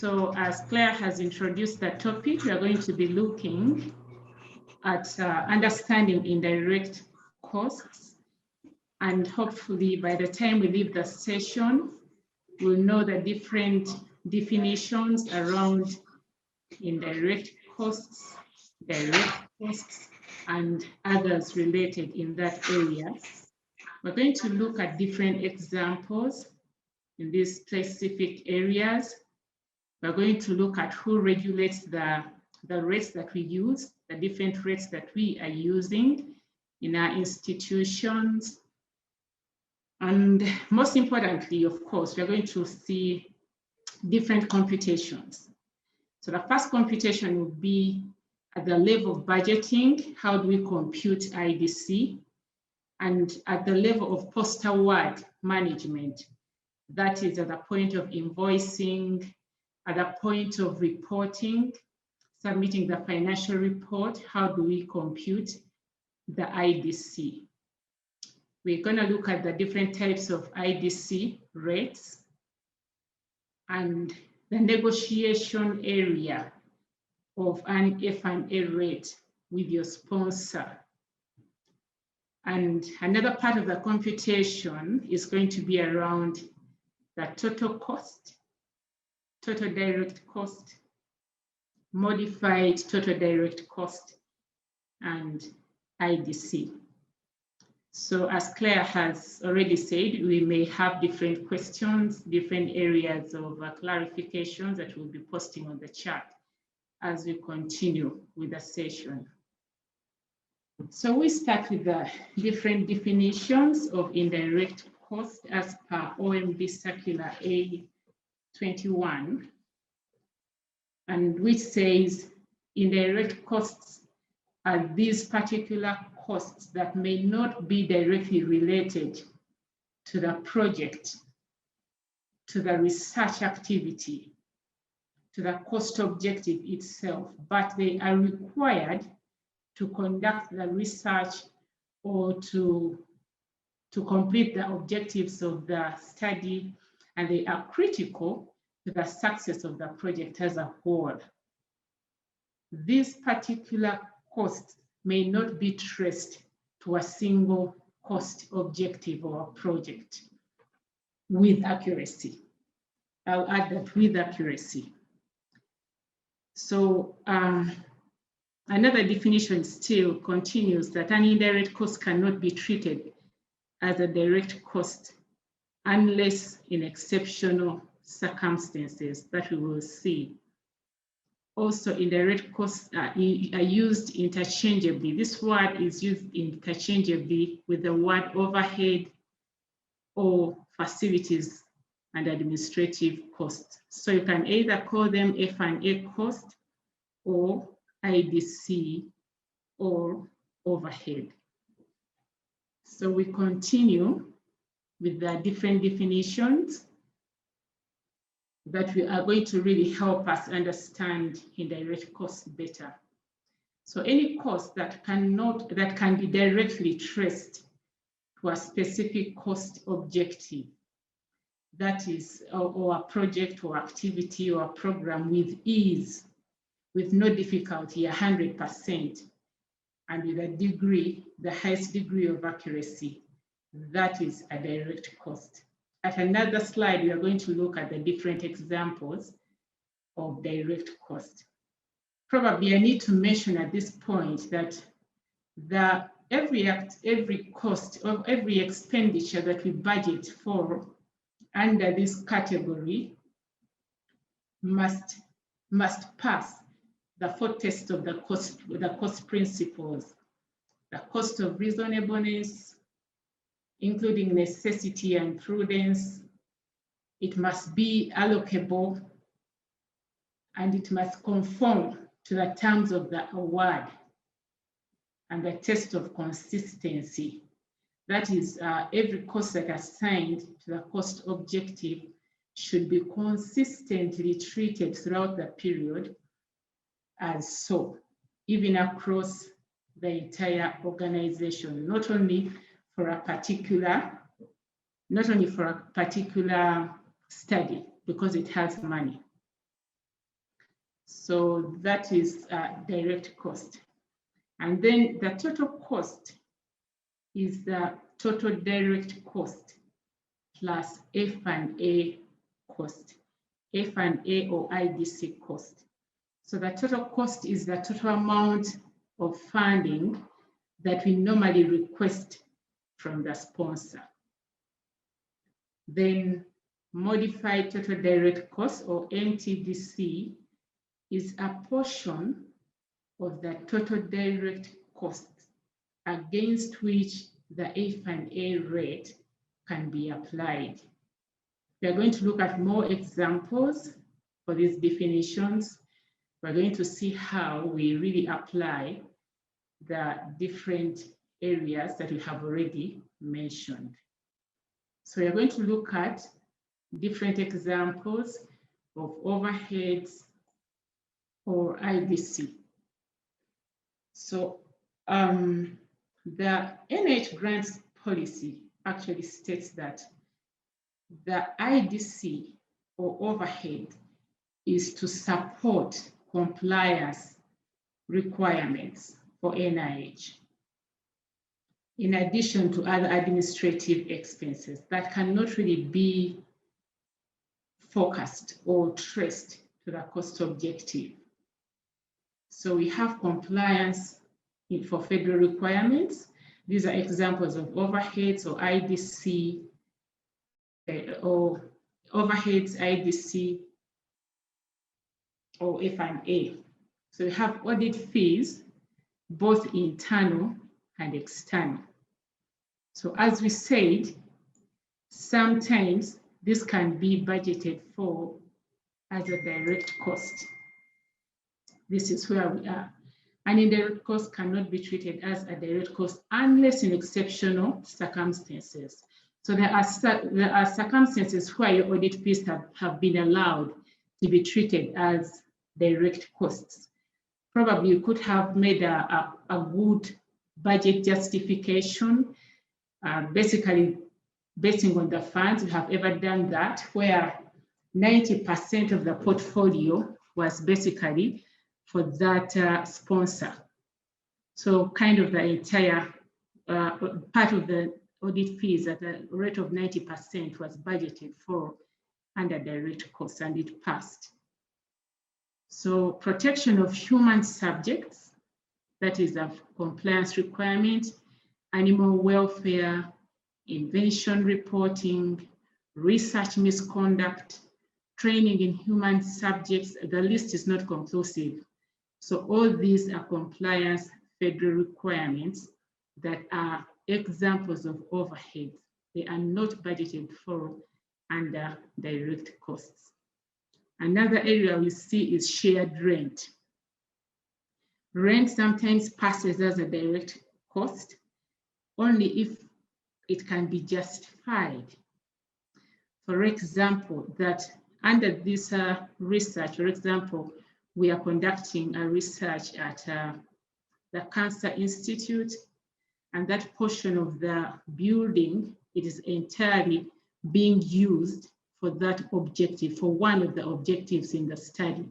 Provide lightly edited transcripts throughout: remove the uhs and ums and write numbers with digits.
So as Claire has introduced the topic, we are going to be looking at understanding indirect costs. And hopefully by the time we leave the session, we'll know the different definitions around indirect costs, direct costs, and others related in that area. We're going to look at different examples in these specific areas. We're going to look at who regulates the rates that we use, the different rates that we are using in our institutions. And most importantly, of course, we're going to see different computations. So the first computation will be at the level of budgeting. How do we compute IDC? And at the level of post-award management, that is at the point of invoicing, at the point of reporting, submitting the financial report, how do we compute the IDC? We're going to look at the different types of IDC rates and the negotiation area of an F&A rate with your sponsor. And another part of the computation is going to be around the total cost, total direct cost, modified total direct cost, and IDC. So as Claire has already said, we may have different questions, different areas of clarifications that we'll be posting on the chat as we continue with the session. So we start with the different definitions of indirect cost as per OMB Circular A21, and which says indirect costs are these particular costs that may not be directly related to the project, to the research activity, to the cost objective itself, but they are required to conduct the research or to complete the objectives of the study, and they are critical to the success of the project as a whole. These particular costs may not be traced to a single cost objective or a project with accuracy. I'll add that, with accuracy. So another definition still continues that an indirect cost cannot be treated as a direct cost unless in exceptional circumstances that we will see. Also, indirect costs are used interchangeably. This word is used interchangeably with the word overhead or facilities and administrative costs. So you can either call them F&A cost or IDC or overhead. So we continue with the different definitions that we are going to really help us understand indirect costs better. So any cost that can be directly traced to a specific cost objective, that is, or a project or activity or a program with ease, with no difficulty, 100%, and with a degree, the highest degree of accuracy, that is a direct cost. At another slide, we are going to look at the different examples of direct cost. Probably I need to mention at this point that every cost of every expenditure that we budget for under this category must pass the 4 tests of the cost principles: the cost of reasonableness, including necessity and prudence. It must be allocable, and it must conform to the terms of the award, and the test of consistency. That is, every cost that is assigned to the cost objective should be consistently treated throughout the period as so, even across the entire organization, not only for a particular study because it has money, So that is direct cost. And then the total cost is the total direct cost plus F&A cost, F&A or IDC cost. So the total cost is the total amount of funding that we normally request from the sponsor. Then modified total direct cost, or MTDC, is a portion of the total direct cost against which the F&A rate can be applied. We are going to look at more examples for these definitions. We're going to see how we really apply the different areas that we have already mentioned. So we're going to look at different examples of overheads or IDC. So the NIH grants policy actually states that the IDC or overhead is to support compliance requirements for NIH, in addition to other administrative expenses that cannot really be focused or traced to the cost objective. So we have compliance for federal requirements. These are examples of overheads or IDC, or overheads, IDC, or F&A. So we have audit fees, both internal and external. So as we said, sometimes this can be budgeted for as a direct cost. This is where we are. An indirect cost cannot be treated as a direct cost unless in exceptional circumstances. So there are circumstances where your audit fees have been allowed to be treated as direct costs. Probably you could have made a good budget justification, basically basing on the funds. We have ever done that, where 90% of the portfolio was basically for that sponsor. So kind of the entire part of the audit fees at a rate of 90% was budgeted for under direct costs, and it passed. So protection of human subjects, that is a compliance requirement, animal welfare, invention reporting, research misconduct, training in human subjects. The list is not conclusive. So all these are compliance federal requirements that are examples of overheads. They are not budgeted for under direct costs. Another area we see is shared rent. Rent sometimes passes as a direct cost only if it can be justified. For example, that under this research, for example, we are conducting a research at the Cancer Institute, and that portion of the building, it is entirely being used for that objective, for one of the objectives in the study.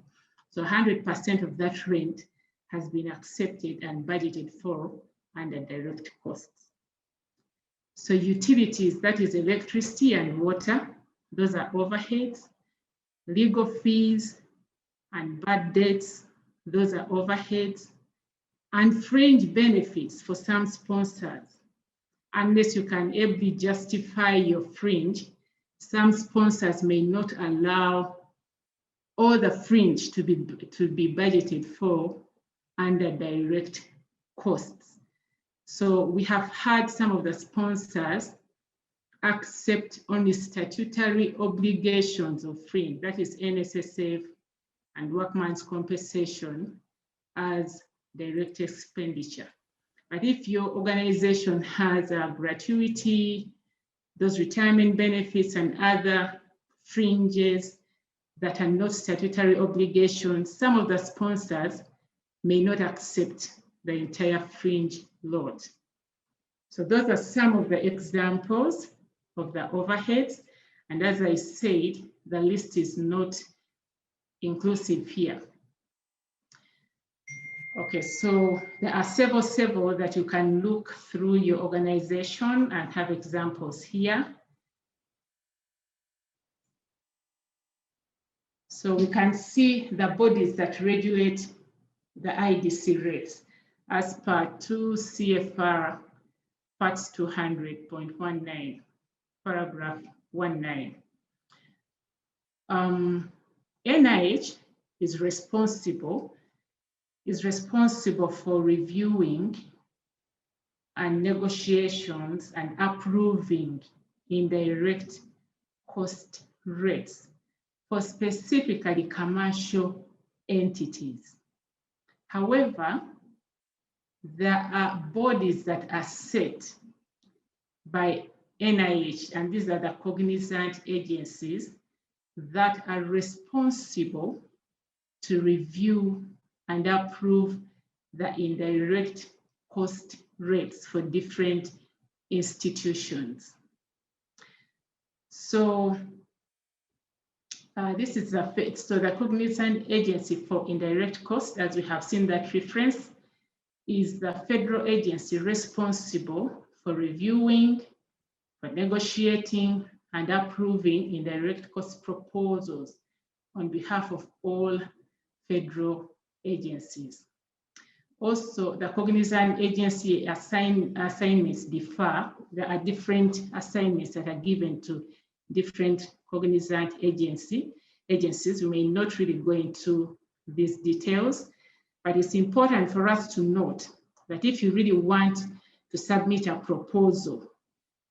So 100% of that rent has been accepted and budgeted for under direct costs. So utilities, that is electricity and water, those are overheads. Legal fees and bad debts, those are overheads. And fringe benefits for some sponsors. Unless you can ably justify your fringe, some sponsors may not allow all the fringe to be budgeted for under direct costs. So we have had some of the sponsors accept only statutory obligations of fringe, that is NSSF and workman's compensation, as direct expenditure. But if your organization has a gratuity, those retirement benefits and other fringes that are not statutory obligations, some of the sponsors may not accept the entire fringe load. So those are some of the examples of the overheads. And as I said, the list is not inclusive here. Okay, so there are several that you can look through your organization and have examples here. So we can see the bodies that regulate the IDC rates as per 2 CFR Part 200.19, paragraph 19. NIH is responsible for reviewing and negotiations and approving indirect cost rates for specifically commercial entities. However, there are bodies that are set by NIH, and these are the cognizant agencies that are responsible to review and approve the indirect cost rates for different institutions. So this is the cognizant agency for indirect cost, as we have seen that reference, is the federal agency responsible for reviewing, for negotiating, and approving indirect cost proposals on behalf of all federal agencies. Also, the cognizant agency assignments differ. There are different assignments that are given to different cognizant agencies. We may not really go into these details, but it's important for us to note that if you really want to submit a proposal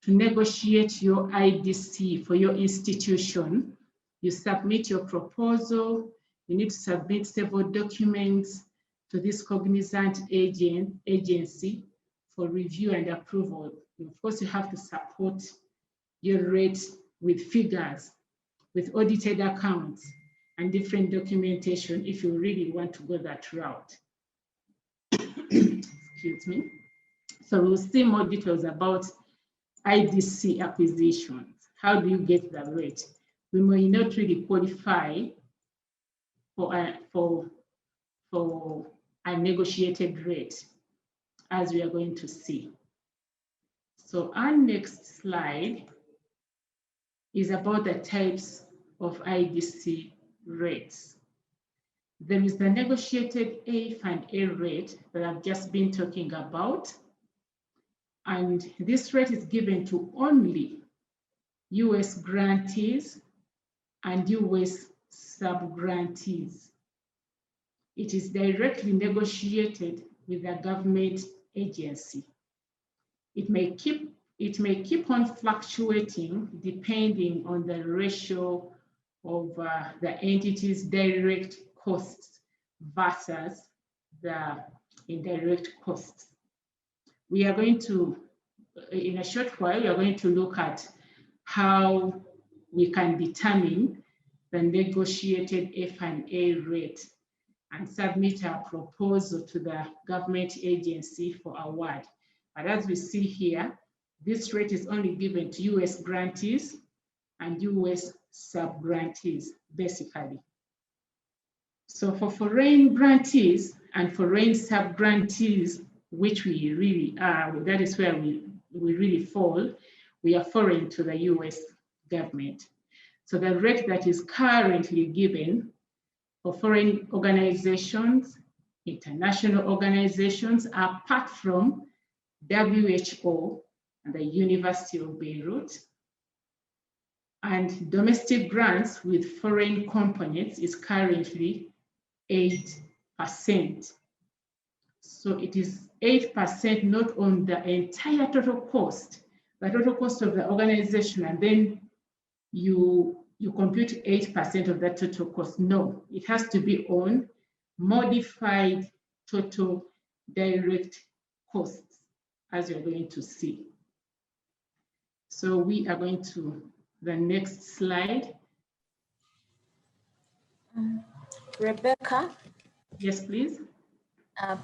to negotiate your IDC for your institution, you submit your proposal, you need to submit several documents to this cognizant agency for review and approval. Of course, you have to support your rate with figures, with audited accounts, and different documentation if you really want to go that route. Excuse me. So we'll see more details about IDC acquisitions. How do you get the rate? We may not really qualify for a negotiated rate, as we are going to see. So our next slide is about the types of IDC rates. There is the negotiated A&A rate that I've just been talking about. And this rate is given to only US grantees and US sub-grantees. It is directly negotiated with a government agency. It may keep on fluctuating depending on the ratio of the entity's direct costs versus the indirect costs. We are going to, in a short while, we are going to look at how we can determine the negotiated F&A rate and submit a proposal to the government agency for award. But as we see here, this rate is only given to US grantees and US sub-grantees, basically. So for foreign grantees and foreign sub-grantees, which we really are, that is where we really fall, we are foreign to the US government. So the rate that is currently given for foreign organizations, international organizations, apart from WHO and the University of Beirut, and domestic grants with foreign components is currently 8%. So it is 8% not on the entire total cost, the total cost of the organization, and then you compute 8% of that total cost. No, it has to be on modified total direct costs, as you're going to see. So we are going to the next slide. Rebecca? Yes, please.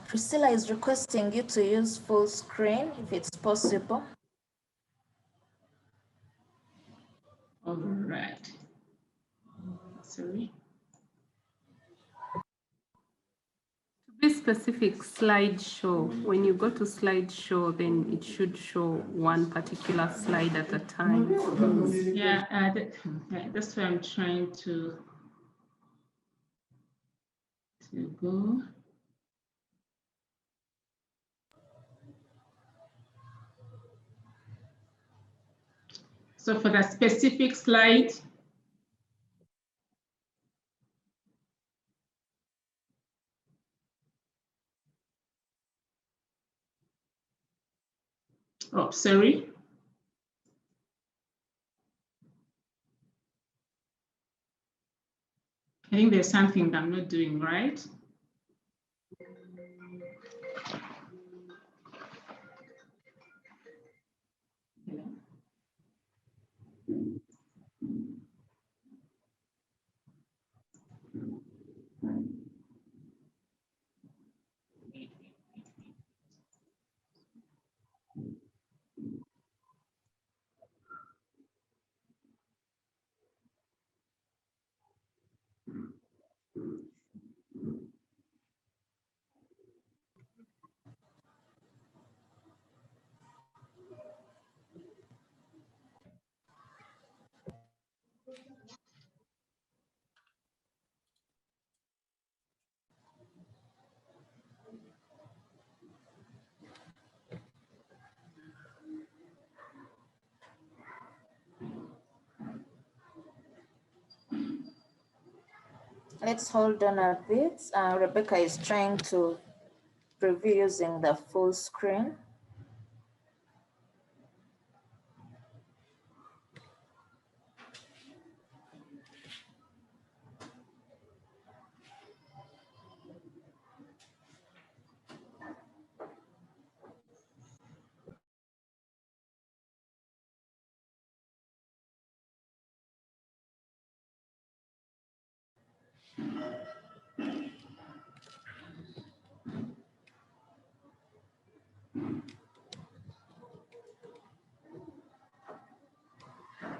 Priscilla is requesting you to use full screen if it's possible. All right. Sorry. To be specific slideshow. When you go to slideshow, then it should show one particular slide at a time. Yeah, that's why I'm trying to go. So for the specific slide, oh, sorry. I think there's something that I'm not doing right. Let's hold on a bit. Rebecca is trying to preview using the full screen.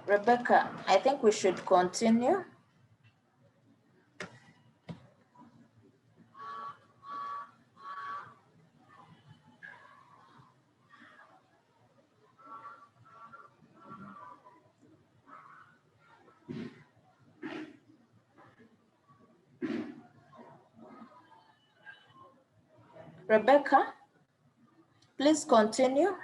Rebecca, I think we should continue. Rebecca, please continue.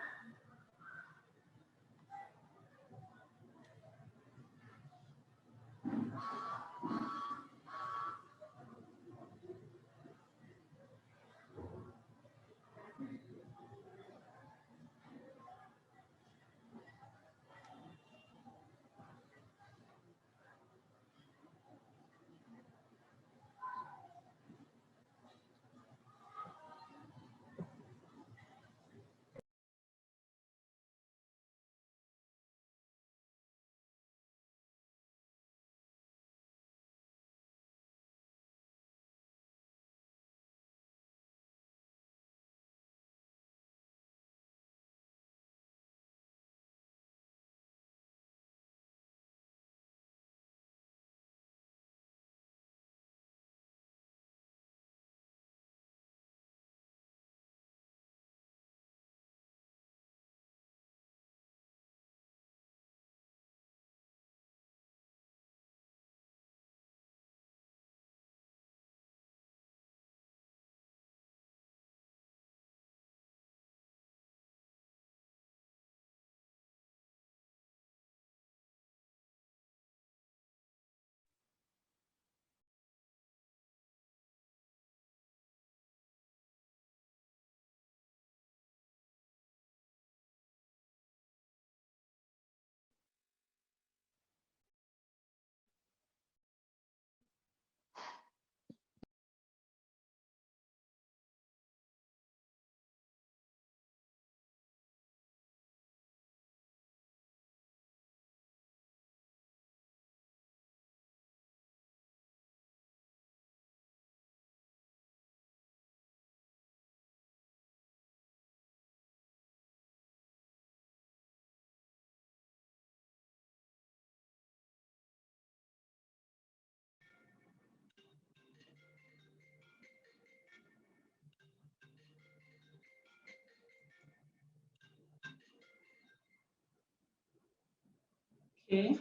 Okay.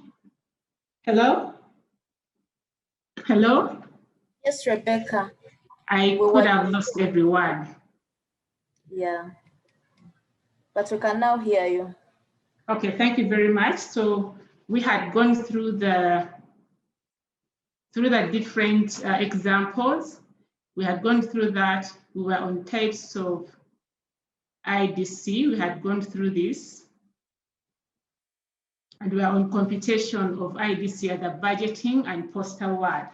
Hello? Hello? Yes, Rebecca. I could have lost everyone. Yeah. But we can now hear you. Okay, thank you very much. So we had gone through the different examples. We had gone through that. We were on types of IDC. We had gone through this. And we are on computation of IDC at the budgeting and post-award.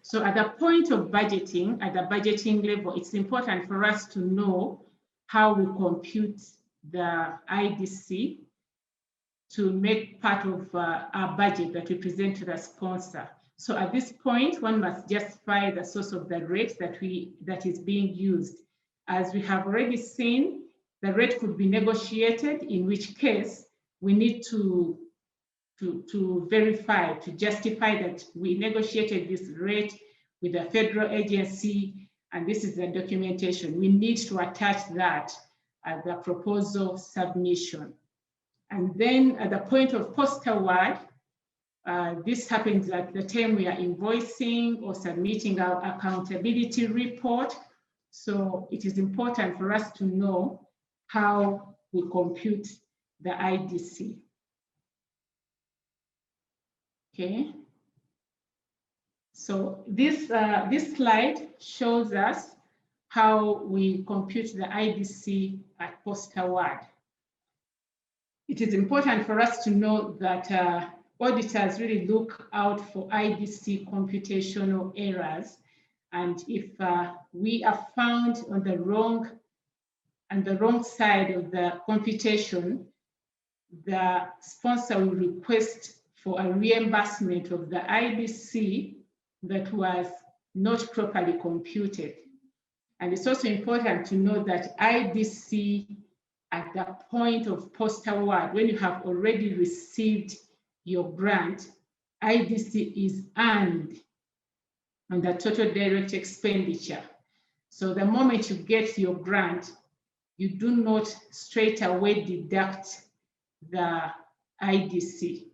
So at the point of budgeting, at the budgeting level, it's important for us to know how we compute the IDC to make part of our budget that we present to the sponsor. So at this point, one must justify the source of the rate that is being used. As we have already seen, the rate could be negotiated, in which case we need to verify, to justify that we negotiated this rate with a federal agency, and this is the documentation. We need to attach that at the proposal submission. And then at the point of post-award, this happens at the time we are invoicing or submitting our accountability report. So it is important for us to know how we compute the IDC. Okay. So this slide shows us how we compute the IDC at post-award. It is important for us to know that auditors really look out for IDC computational errors. And if we are found on the wrong side of the computation, the sponsor will request for a reimbursement of the IDC that was not properly computed. And it's also important to know that IDC at the point of post-award, when you have already received your grant, IDC is earned on the total direct expenditure. So the moment you get your grant, you do not straight away deduct the IDC.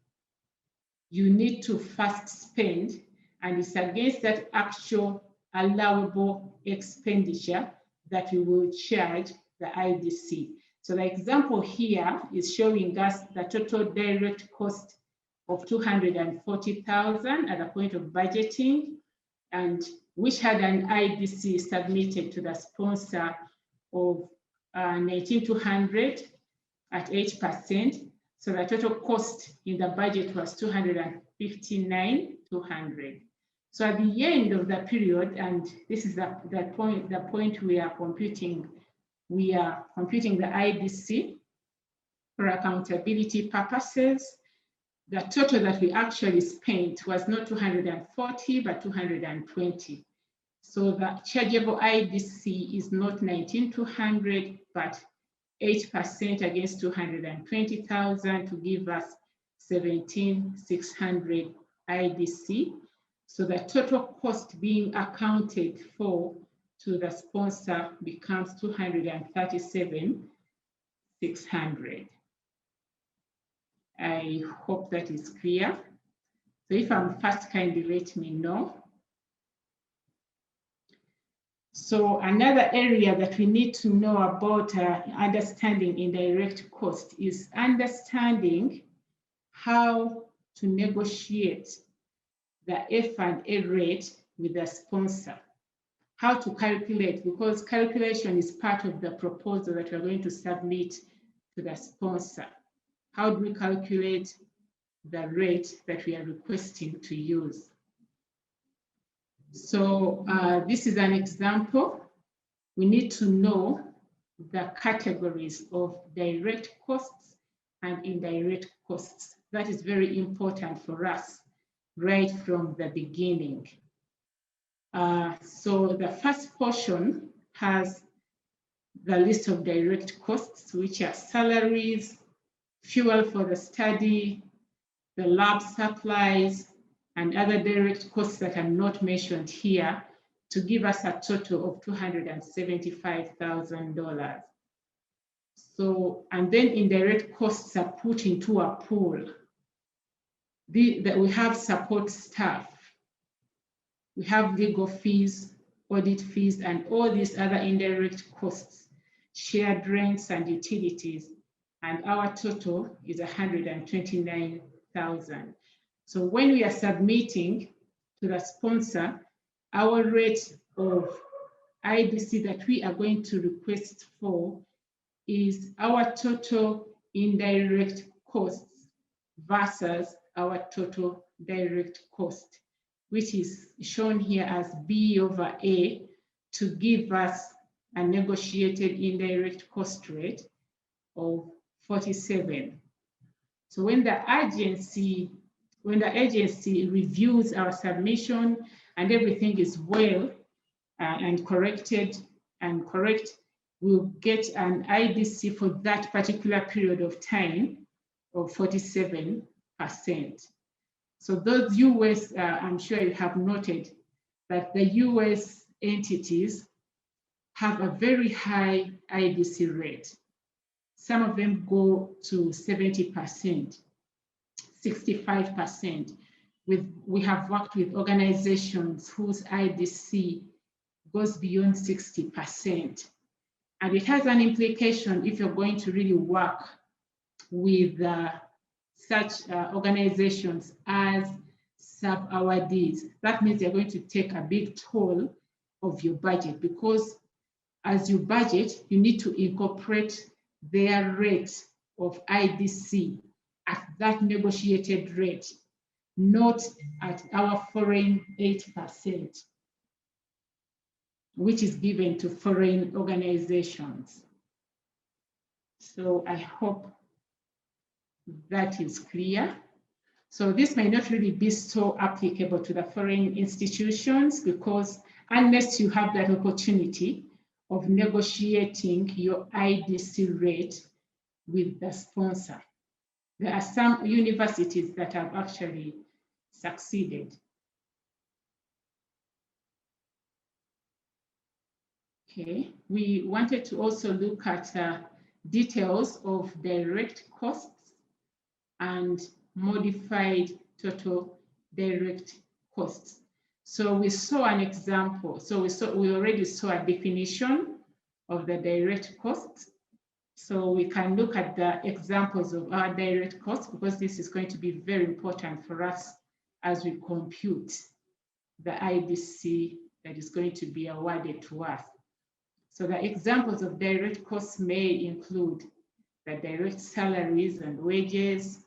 You need to first spend, and it's against that actual allowable expenditure that you will charge the IDC. So the example here is showing us the total direct cost of $240,000 at the point of budgeting, and which had an IDC submitted to the sponsor of $19,200 at 8%. So the total cost in the budget was $259,200. So at the end of the period, and this is the point we are computing the IDC for accountability purposes. The total that we actually spent was not 240, but 220. So the chargeable IDC is not 19,200, but 8% against 220,000 to give us 17,600 IDC. So the total cost being accounted for to the sponsor becomes 237,600. I hope that is clear. So if I'm fast, kindly let me know. So another area that we need to know about understanding indirect cost is understanding how to negotiate the F&A rate with the sponsor. How to calculate, because calculation is part of the proposal that we're going to submit to the sponsor. How do we calculate the rate that we are requesting to use? So this is an example. We need to know the categories of direct costs and indirect costs. That is very important for us right from the beginning. So the first portion has the list of direct costs, which are salaries, fuel for the study, the lab supplies, and other direct costs that are not mentioned here, to give us a total of $275,000. So, and then indirect costs are put into a pool. That we have support staff, we have legal fees, audit fees, and all these other indirect costs, shared rents and utilities, and our total is 129,000. So when we are submitting to the sponsor, our rate of IDC that we are going to request for is our total indirect costs versus our total direct cost, which is shown here as B over A, to give us a negotiated indirect cost rate of 47. So when the agency reviews our submission and everything is well and corrected and correct, we'll get an IDC for that particular period of time of 47%. So those US, I'm sure you have noted that the US entities have a very high IDC rate. Some of them go to 70%, 65%. We have worked with organizations whose IDC goes beyond 60%. And it has an implication if you're going to really work with such organizations as sub-awardees. That means they're going to take a big toll of your budget, because as you budget, you need to incorporate their rate of IDC at that negotiated rate, not at our foreign 8%, which is given to foreign organizations. So I hope that is clear. So this may not really be so applicable to the foreign institutions, because unless you have that opportunity of negotiating your IDC rate with the sponsor, there are some universities that have actually succeeded. Okay, we wanted to also look at details of direct costs and modified total direct costs. So we saw an example. So we already saw a definition of the direct costs. So we can look at the examples of our direct costs, because this is going to be very important for us as we compute the IDC that is going to be awarded to us. So the examples of direct costs may include the direct salaries and wages,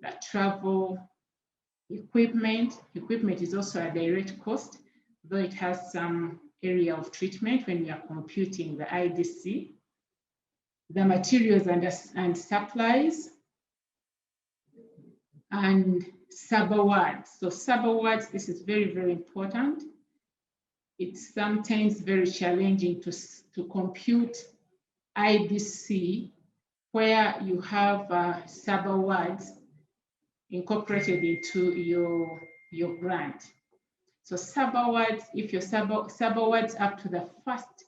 the travel, equipment. Equipment is also a direct cost, though it has some area of treatment when we are computing the IDC. The materials and supplies, and sub-awards. So sub-awards, this is very, very important. It's sometimes very challenging to compute IDC where you have sub-awards incorporated into your grant. So sub-awards, if your sub-awards up to the first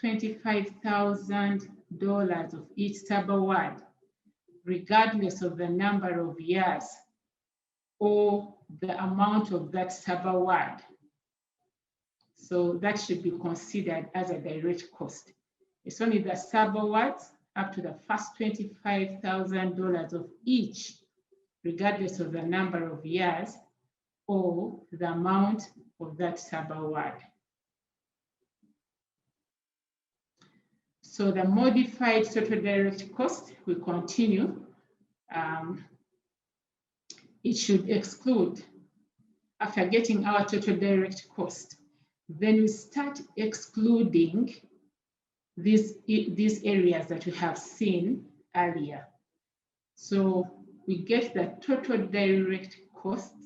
$25,000 of each sub-award, regardless of the number of years or the amount of that sub-award. So that should be considered as a direct cost. It's only the sub-awards up to the first $25,000 of each, regardless of the number of years or the amount of that sub-award. So the modified total direct cost, we continue. It should exclude, after getting our total direct cost, then we start excluding these areas that we have seen earlier. So we get the total direct costs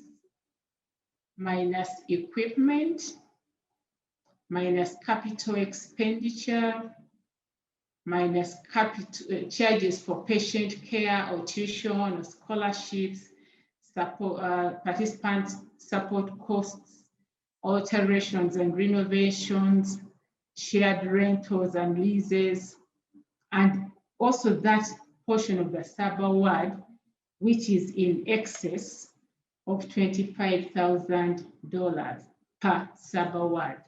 minus equipment, minus capital expenditure, minus capital charges for patient care or tuition or scholarships, support, participant support costs, alterations and renovations, shared rentals and leases, and also that portion of the sub-award which is in excess of $25,000 per sub-award.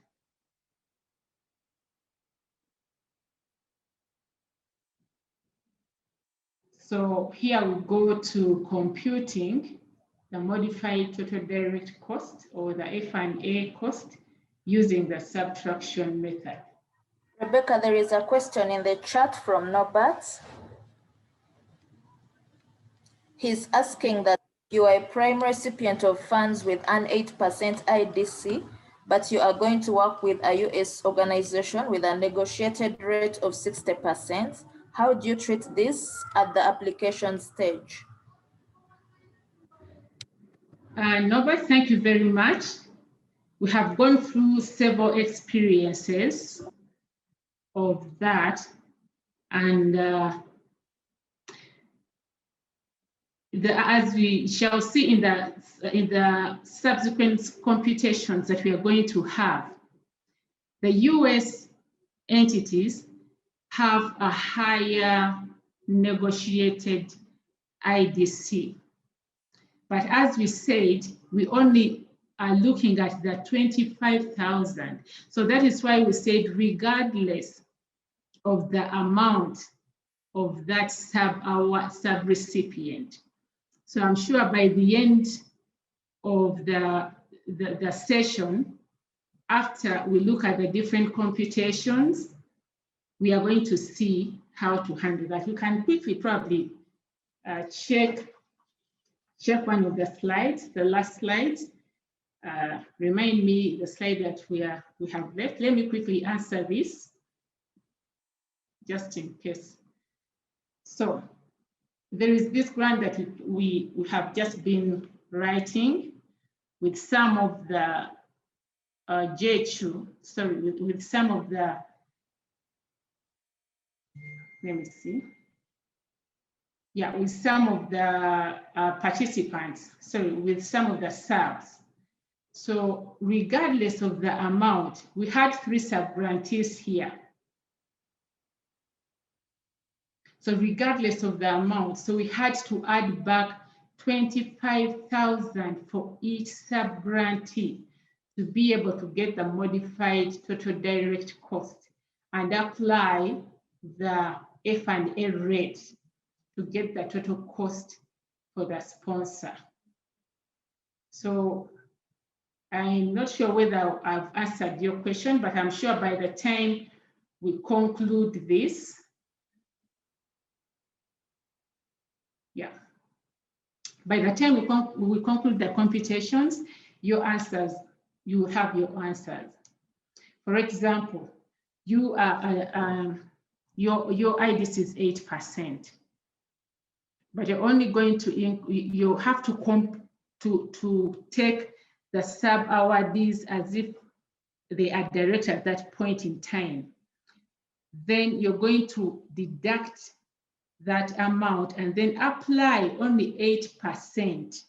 So here we go to computing the modified total direct cost or the F&A cost using the subtraction method. Rebecca, there is a question in the chat from Norbert. He's asking that you are a prime recipient of funds with an 8% IDC, but you are going to work with a US organization with a negotiated rate of 60%. How do you treat this at the application stage? Norbert, thank you very much. We have gone through several experiences of that, and as we shall see in the subsequent computations that we are going to have, the US entities have a higher negotiated IDC. But as we said, we only are looking at the 25,000. So that is why we said regardless of the amount of that sub-recipient. So I'm sure by the end of the session, after we look at the different computations, we are going to see how to handle that. You can quickly probably check one of the slides, the last slide. Remind me the slide that we have left. Let me quickly answer this, just in case. So there is this grant that we have just been writing with some of the with some of the, let me see. Yeah, with some of the participants, with some of the subs. So regardless of the amount, we had 3 sub-grantees here. So regardless of the amount, so we had to add back 25,000 for each sub-grantee to be able to get the modified total direct cost and apply the F&A rate to get the total cost for the sponsor. So I'm not sure whether I've answered your question, but I'm sure by the time we conclude this, yeah, by the time we conclude the computations, you have your answers. For example, your IDC is 8%, but you're only going to, you have to take the sub-awardees as if they are direct at that point in time. Then you're going to deduct that amount and then apply only 8%,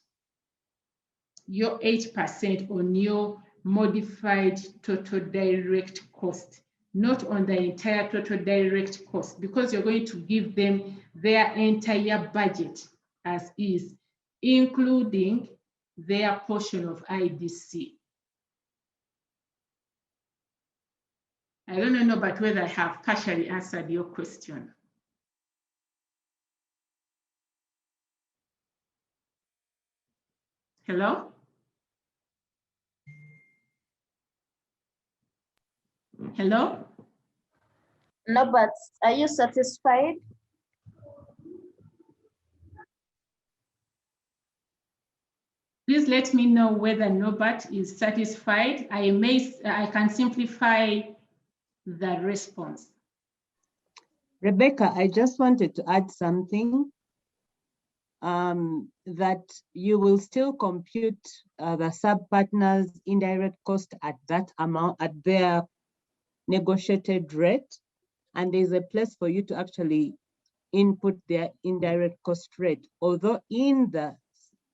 your 8% on your modified total direct cost, not on the entire total direct cost, because you're going to give them their entire budget as is, including their portion of IDC. I don't know, but whether I have partially answered your question. Hello? Hello? No, but are you satisfied? Please let me know whether Norbert is satisfied. I can simplify the response. Rebecca, I just wanted to add something, that you will still compute the sub-partners' indirect cost at that amount, at their negotiated rate, and there's a place for you to actually input their indirect cost rate. Although in the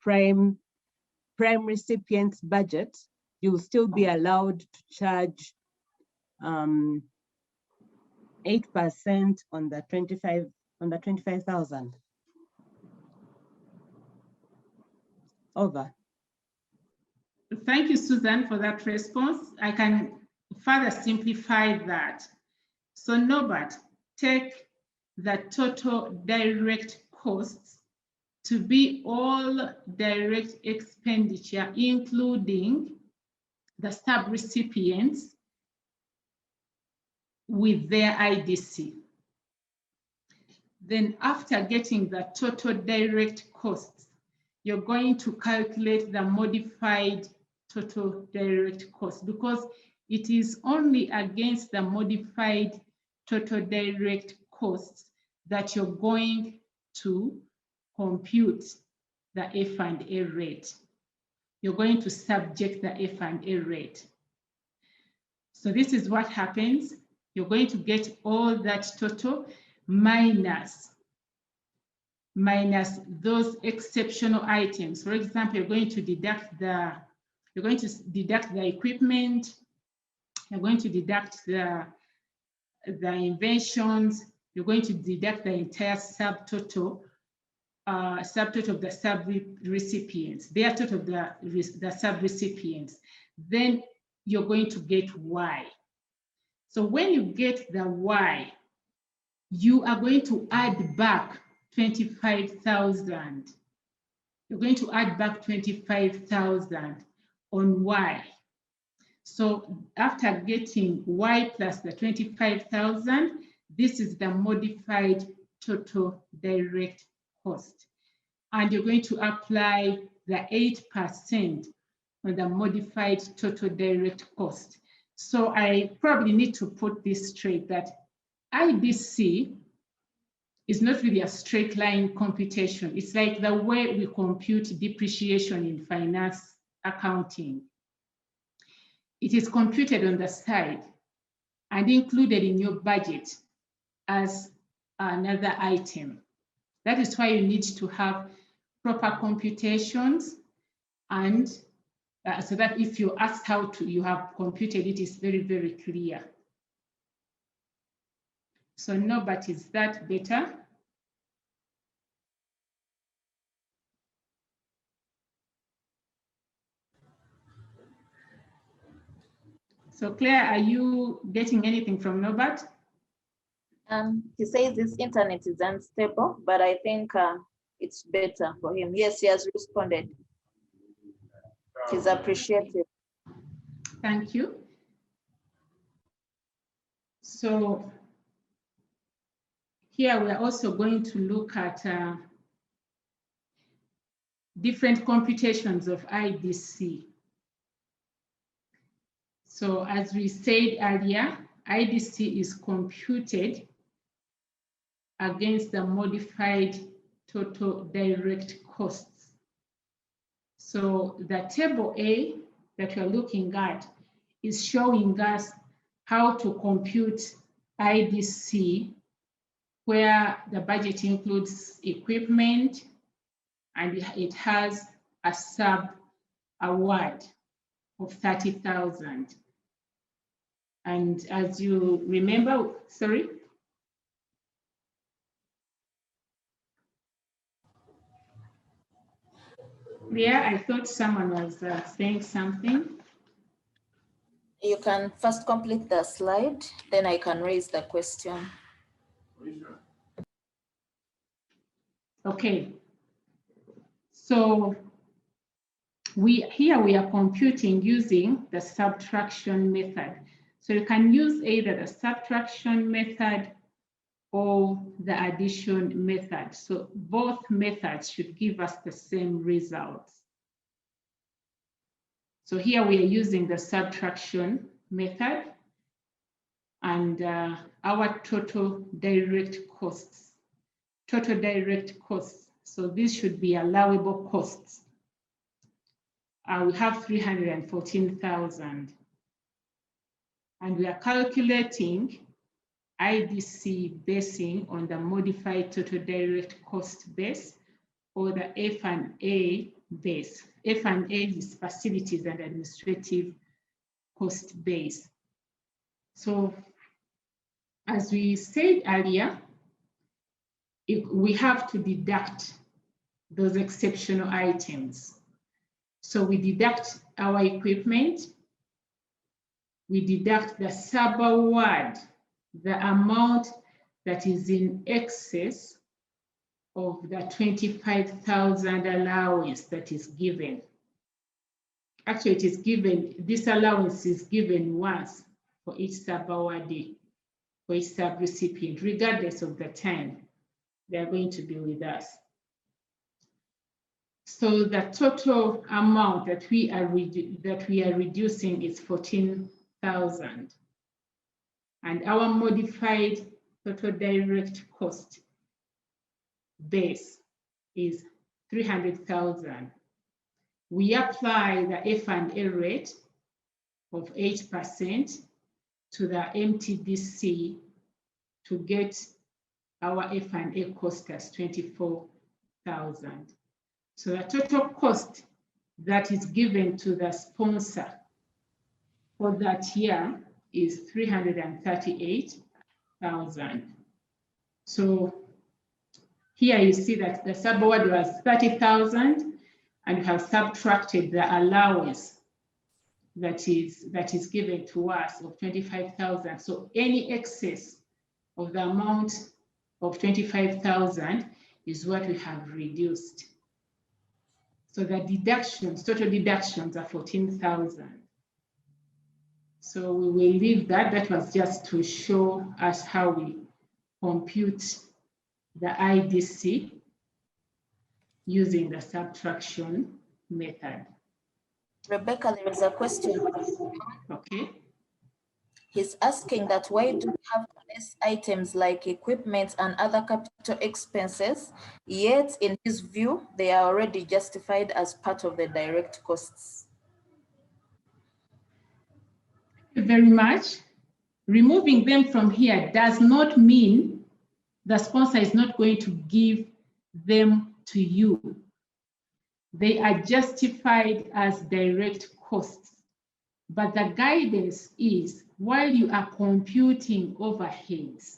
prime recipient's budget, you will still be allowed to charge 8% on the on the 25,000? Over. Thank you, Susan, for that response. I can further simplify that. So Norbert, take the total direct costs to be all direct expenditure, including the sub-recipients with their IDC. Then after getting the total direct costs, you're going to calculate the modified total direct cost, because it is only against the modified total direct costs that you're going to compute the F&A rate. You're going to subject the F&A rate. So this is what happens. You're going to get all that total minus those exceptional items. For example, you're going to deduct the equipment, you're going to deduct the inventions, you're going to deduct the entire subtotal of the sub-recipients, their total of the sub-recipients. Then you're going to get Y. So when you get the Y, you are going to add back 25,000. You're going to add back 25,000 on Y. So after getting Y plus the 25,000, this is the modified total direct cost. And you're going to apply the 8% on the modified total direct cost. So I probably need to put this straight, that IDC is not really a straight line computation. It's like the way we compute depreciation in finance accounting. It is computed on the side and included in your budget as another item. That is why you need to have proper computations, and so that if you ask how you have computed it, is very, very clear. So no, but is that better? So Claire, are you getting anything from Norbert? He says his internet is unstable, but I think it's better for him. Yes, he has responded. He's appreciated. Thank you. So here we are also going to look at different computations of IDC. So as we said earlier, IDC is computed against the modified total direct costs. So the table A that we're looking at is showing us how to compute IDC, where the budget includes equipment and it has a sub award of 30,000. And as you remember, sorry? Yeah, I thought someone was saying something. You can first complete the slide, then I can raise the question. Okay. So here we are computing using the subtraction method. So you can use either the subtraction method or the addition method. So both methods should give us the same results. So here we are using the subtraction method, and our total direct costs. So this should be allowable costs. We have 314,000. And we are calculating IDC basing on the modified total direct cost base, or the F&A base. F&A is facilities and administrative cost base. So as we said earlier, we have to deduct those exceptional items. So we deduct our equipment, we deduct the sub-award, the amount that is in excess of the 25,000 allowance that is given. Actually, it is given, this allowance is given once for each sub-awardee, for each sub-recipient, regardless of the time they are going to be with us. So the total amount that we are reducing is 14,000. And our modified total direct cost base is 300,000. We apply the F&A rate of 8% to the MTDC to get our F&A cost as 24,000. So the total cost that is given to the sponsor for that year is 338,000. So here you see that the sub-award was 30,000, and we have subtracted the allowance that is given to us of 25,000. So any excess of the amount of 25,000 is what we have reduced. So the deductions, total deductions are 14,000. So we will leave that. That was just to show us how we compute the IDC using the subtraction method. Rebecca, there is a question. Okay. He's asking that why do we have less items like equipment and other capital expenses, yet in his view, they are already justified as part of the direct costs? Thank you very much. Removing them from here does not mean the sponsor is not going to give them to you. They are justified as direct costs. But the guidance is, while you are computing overheads,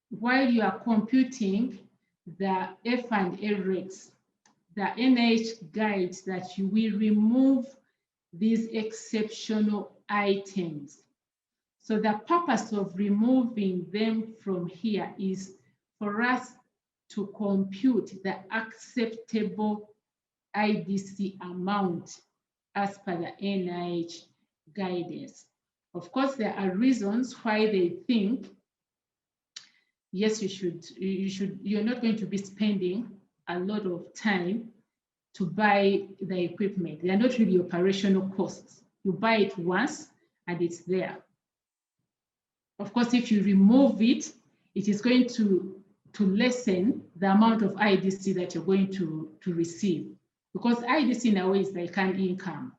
while you are computing the F&A rates, the NIH guides that you will remove these exceptional items. So the purpose of removing them from here is for us to compute the acceptable IDC amount as per the NIH guidance. Of course, there are reasons why they think, yes, you're not going to be spending a lot of time to buy the equipment. They are not really operational costs. You buy it once and it's there. Of course, if you remove it, it is going to lessen the amount of IDC that you're going to receive, because IDC in a way is like an income.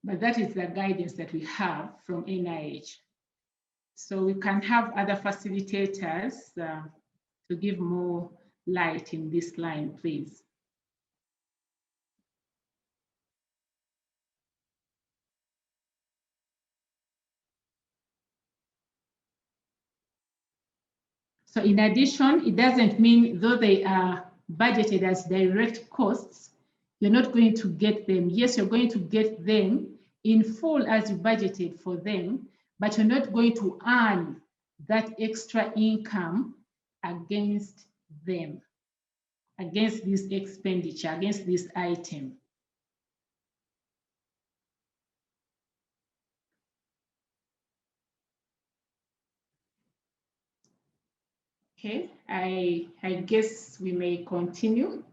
But that is the guidance that we have from NIH. So we can have other facilitators to give more light in this line, please. So in addition, it doesn't mean though they are budgeted as direct costs, you're not going to get them. Yes, you're going to get them in full as you budgeted for them, but you're not going to earn that extra income against them, against this expenditure, against this item. Okay, I guess we may continue.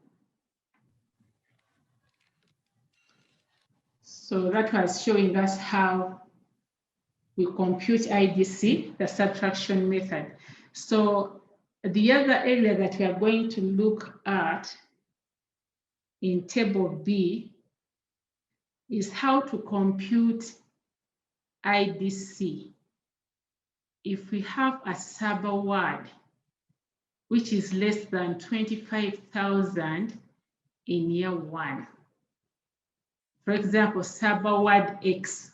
So that was showing us how we compute IDC, the subtraction method. So the other area that we are going to look at in table B is how to compute IDC if we have a sub-award which is less than 25,000 in year one. For example, sub-award X,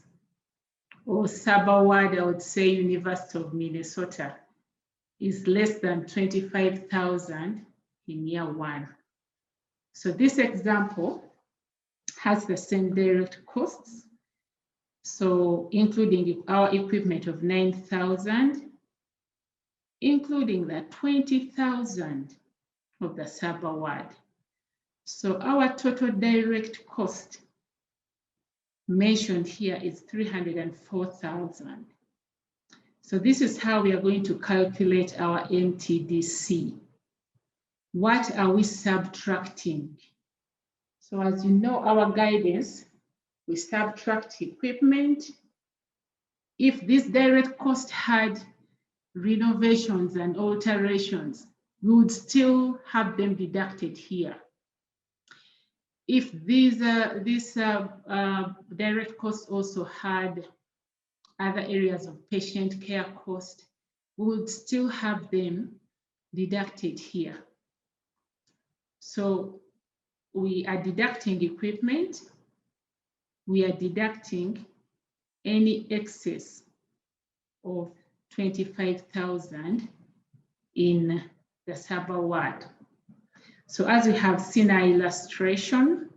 or sub-award, I would say University of Minnesota. is less than 25,000 in year one. So this example has the same direct costs. So including our equipment of 9,000, including the 20,000 of the sub-award. So our total direct cost mentioned here is 304,000. So this is how we are going to calculate our MTDC. What are we subtracting? So as you know, our guidance, we subtract equipment. If this direct cost had renovations and alterations, we would still have them deducted here. If this direct cost also had other areas of patient care cost, we would still have them deducted here. So we are deducting equipment, we are deducting any excess of 25,000 in the sub-award. So as we have seen our illustration,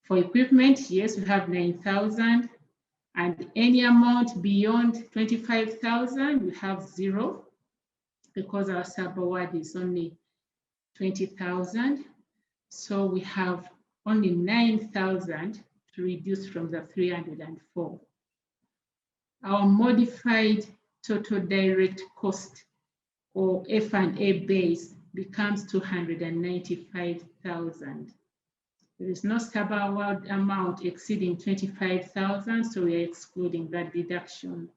for equipment, yes, we have 9,000, and any amount beyond 25,000, we have 0, because our sub-award is only 20,000. So we have only 9,000 to reduce from the 304. Our modified total direct cost, or F&A base, becomes 295,000. There is no sub-award amount exceeding 25,000, so we are excluding that deduction.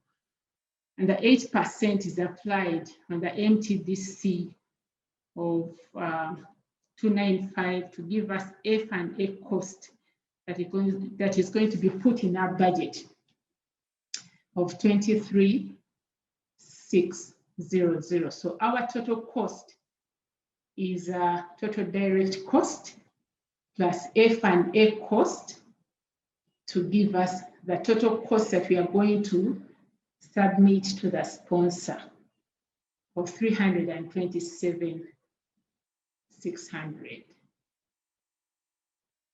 And the 8% is applied on the MTDC of 295 to give us F&A cost that is going to be put in our budget of 23,600. So our total cost is total direct cost plus F&A cost to give us the total cost that we are going to submit to the sponsor of 327,600.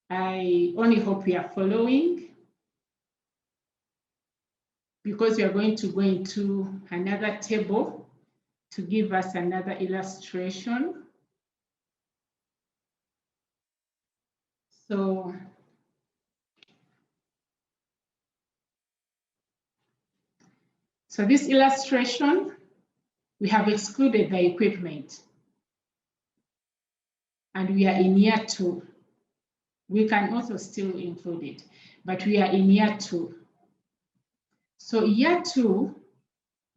I only hope we are following, because we are going to go into another table to give us another illustration. So this illustration, we have excluded the equipment, and we are in year 2. We can also still include it, but we are in year 2. So year 2,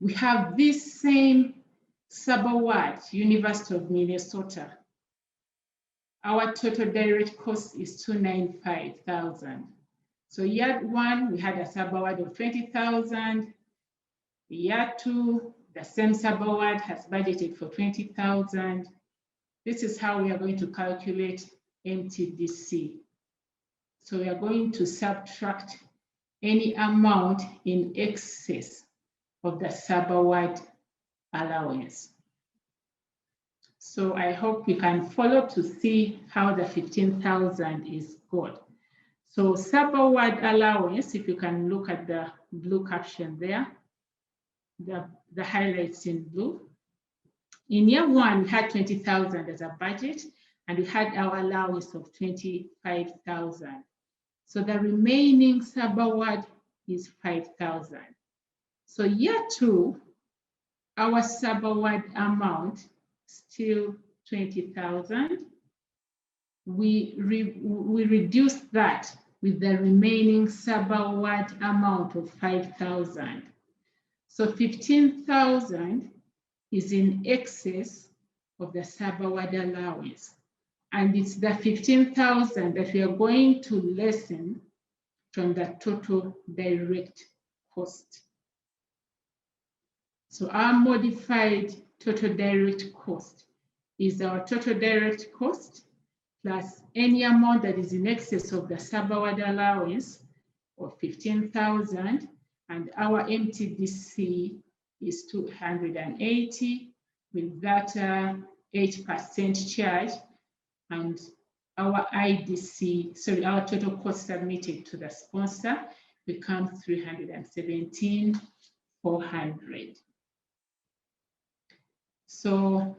we have this same sub-award, University of Minnesota. Our total direct cost is 295,000. So year 1, we had a sub-award of 20,000. Year 2, the same sub-award has budgeted for 20,000. This is how we are going to calculate MTDC. So we are going to subtract any amount in excess of the sub-award allowance. So I hope we can follow to see how the 15,000 is got. So sub-award allowance, if you can look at the blue caption there, the highlights in blue. In year 1, we had 20,000 as a budget, and we had our allowance of 25,000. So the remaining sub-award is 5,000. So year 2, our sub-award amount still 20,000. We reduce that with the remaining sub-award amount of 5,000. So 15,000 is in excess of the sub-award allowance. And it's the 15,000 that we are going to lessen from the total direct cost. So our modified total direct cost is our total direct cost plus any amount that is in excess of the sub-award allowance of 15,000, and our MTDC is 280, with that 8% charge, and our IDC, sorry, our total cost submitted to the sponsor becomes 317,400. So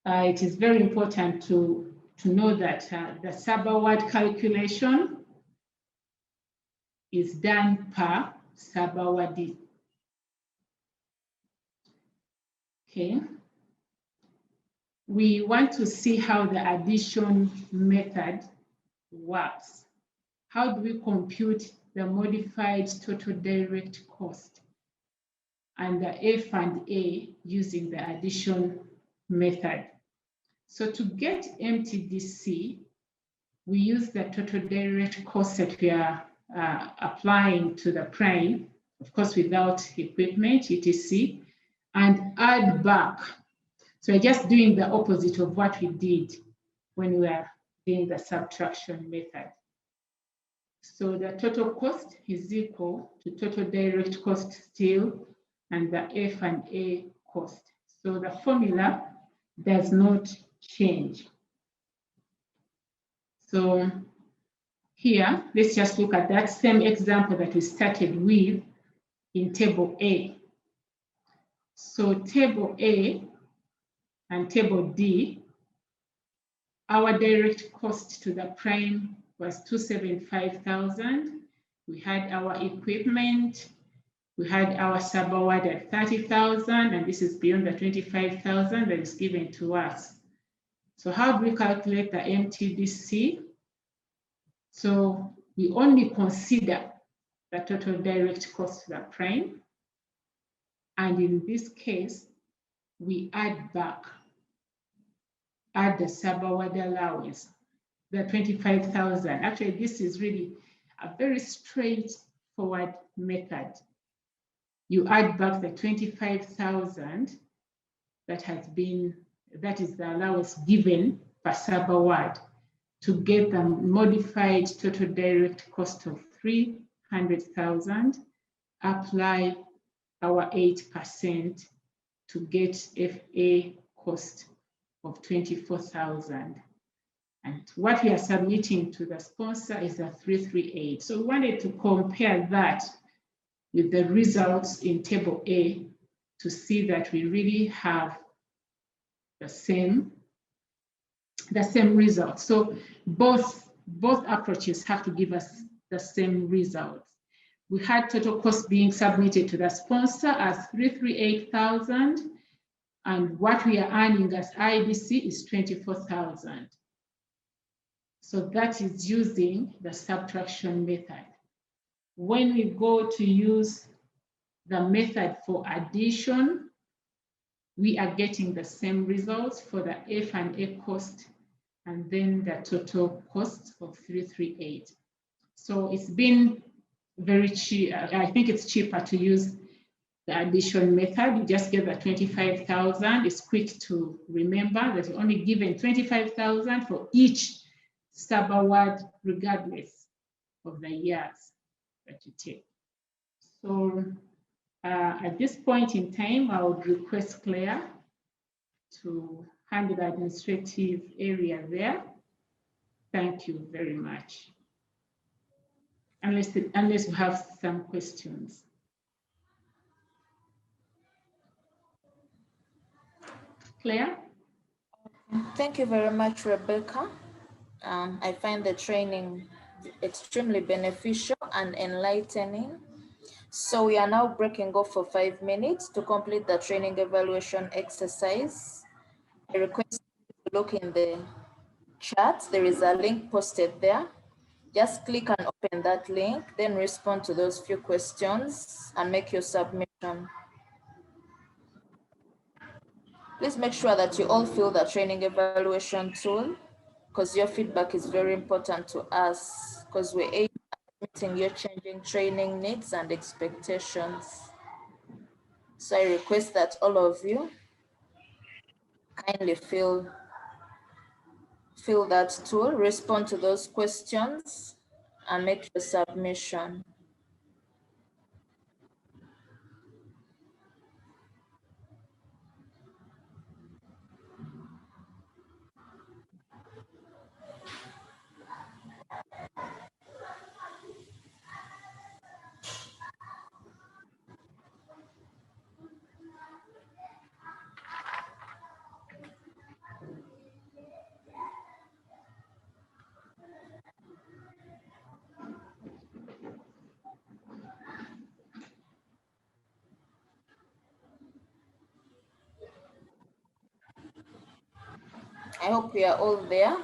it is very important to know that the sub-award calculation is done per sub-awardee. Okay. We want to see how the addition method works. How do we compute the modified total direct cost and the F and A using the addition method? So to get MTDC, we use the total direct cost that we are applying to the prime, of course, without equipment, etc., and add back. So we're just doing the opposite of what we did when we were doing the subtraction method. So the total cost is equal to total direct cost still and the F and A cost. So the formula does not change. So here, let's just look at that same example that we started with in table A. So table A and table D, our direct cost to the prime was 275,000. We had our equipment, we had our sub-award at 30,000, and this is beyond the 25,000 that is given to us. So how do we calculate the MTDC? So we only consider the total direct cost to the prime. And in this case, we add back, add the sub-award allowance, the 25,000. Actually, this is really a very straightforward method. You add back the 25,000 that is the allowance given per sub-award to get the modified total direct cost of 300,000, apply our 8% to get FA cost of 24,000. And what we are submitting to the sponsor is a 338. So we wanted to compare that with the results in table A to see that we really have the same results. So both approaches have to give us the same results. We had total cost being submitted to the sponsor as 338,000, and what we are earning as IDC is 24,000. So that is using the subtraction method. When we go to use the method for addition, we are getting the same results for the F and A cost and then the total cost of 338. So it's been very cheap. I think it's cheaper to use the addition method. You just get the 25,000. It's quick to remember that you're only given 25,000 for each sub-award, regardless of the years that you take. So at this point in time, I would request Claire to handle the administrative area there. Thank you very much. Unless you have some questions. Claire? Thank you very much, Rebecca. I find the training extremely beneficial and enlightening. So we are now breaking off for 5 minutes to complete the training evaluation exercise. I request you to look in the chat. There is a link posted there. Just click and open that link, then respond to those few questions and make your submission. Please make sure that you all fill the training evaluation tool, because your feedback is very important to us, because we're aiming at meeting your changing training needs and expectations. So I request that all of you kindly fill that tool, respond to those questions, and make your submission. I hope we are all there.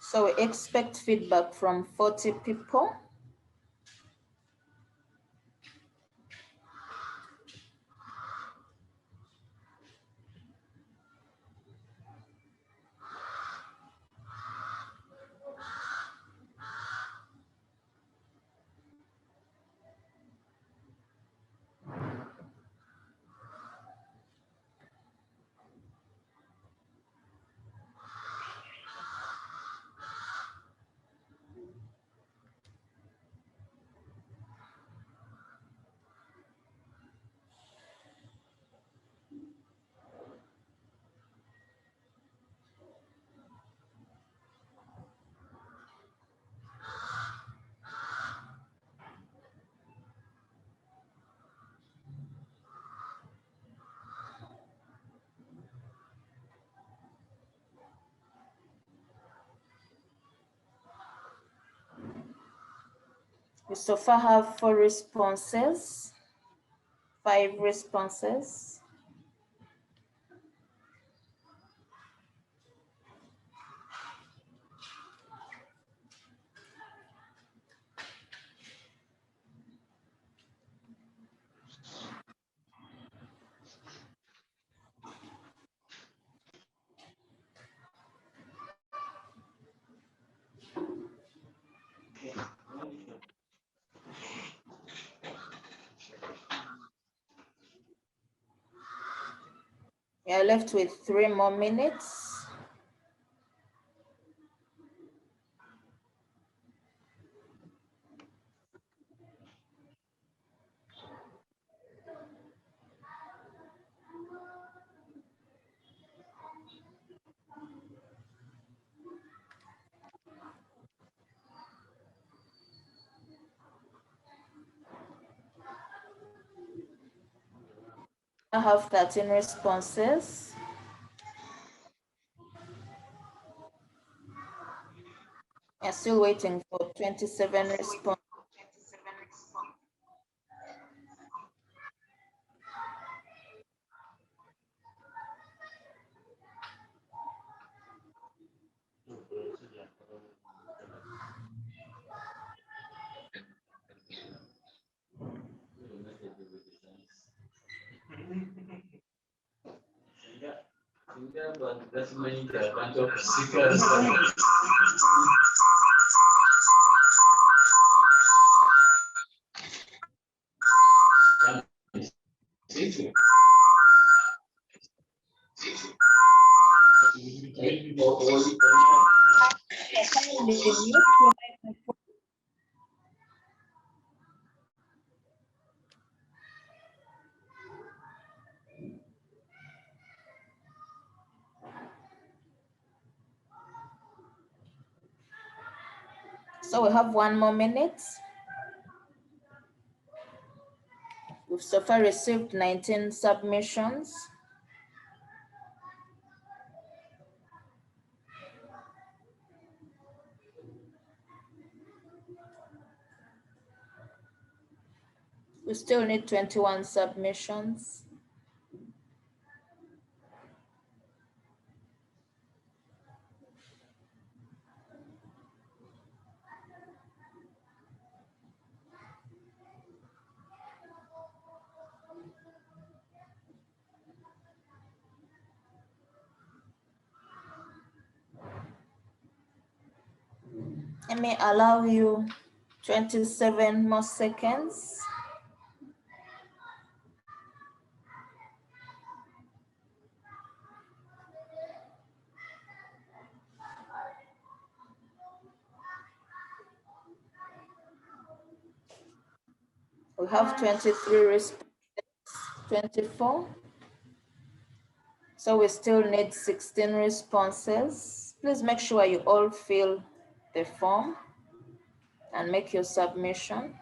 So we expect feedback from 40 people. We so far have 4 responses, 5 responses. We are left with 3 more minutes. I have 13 responses. We are still waiting for 27 responses. So we have 1 more minute. We've so far received 19 submissions. We still need 21 submissions. Let me allow you 27 more seconds. We have 23 responses, 24. So we still need 16 responses. Please make sure you all fill the form and make your submission.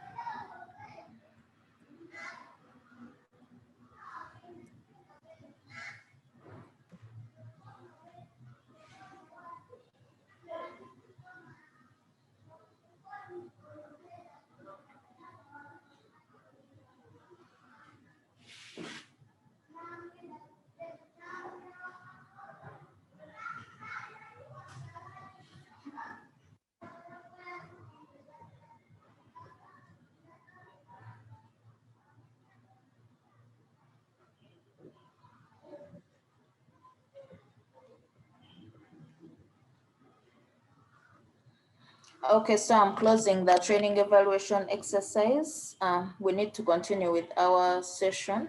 Okay, so I'm closing the training evaluation exercise. We need to continue with our session,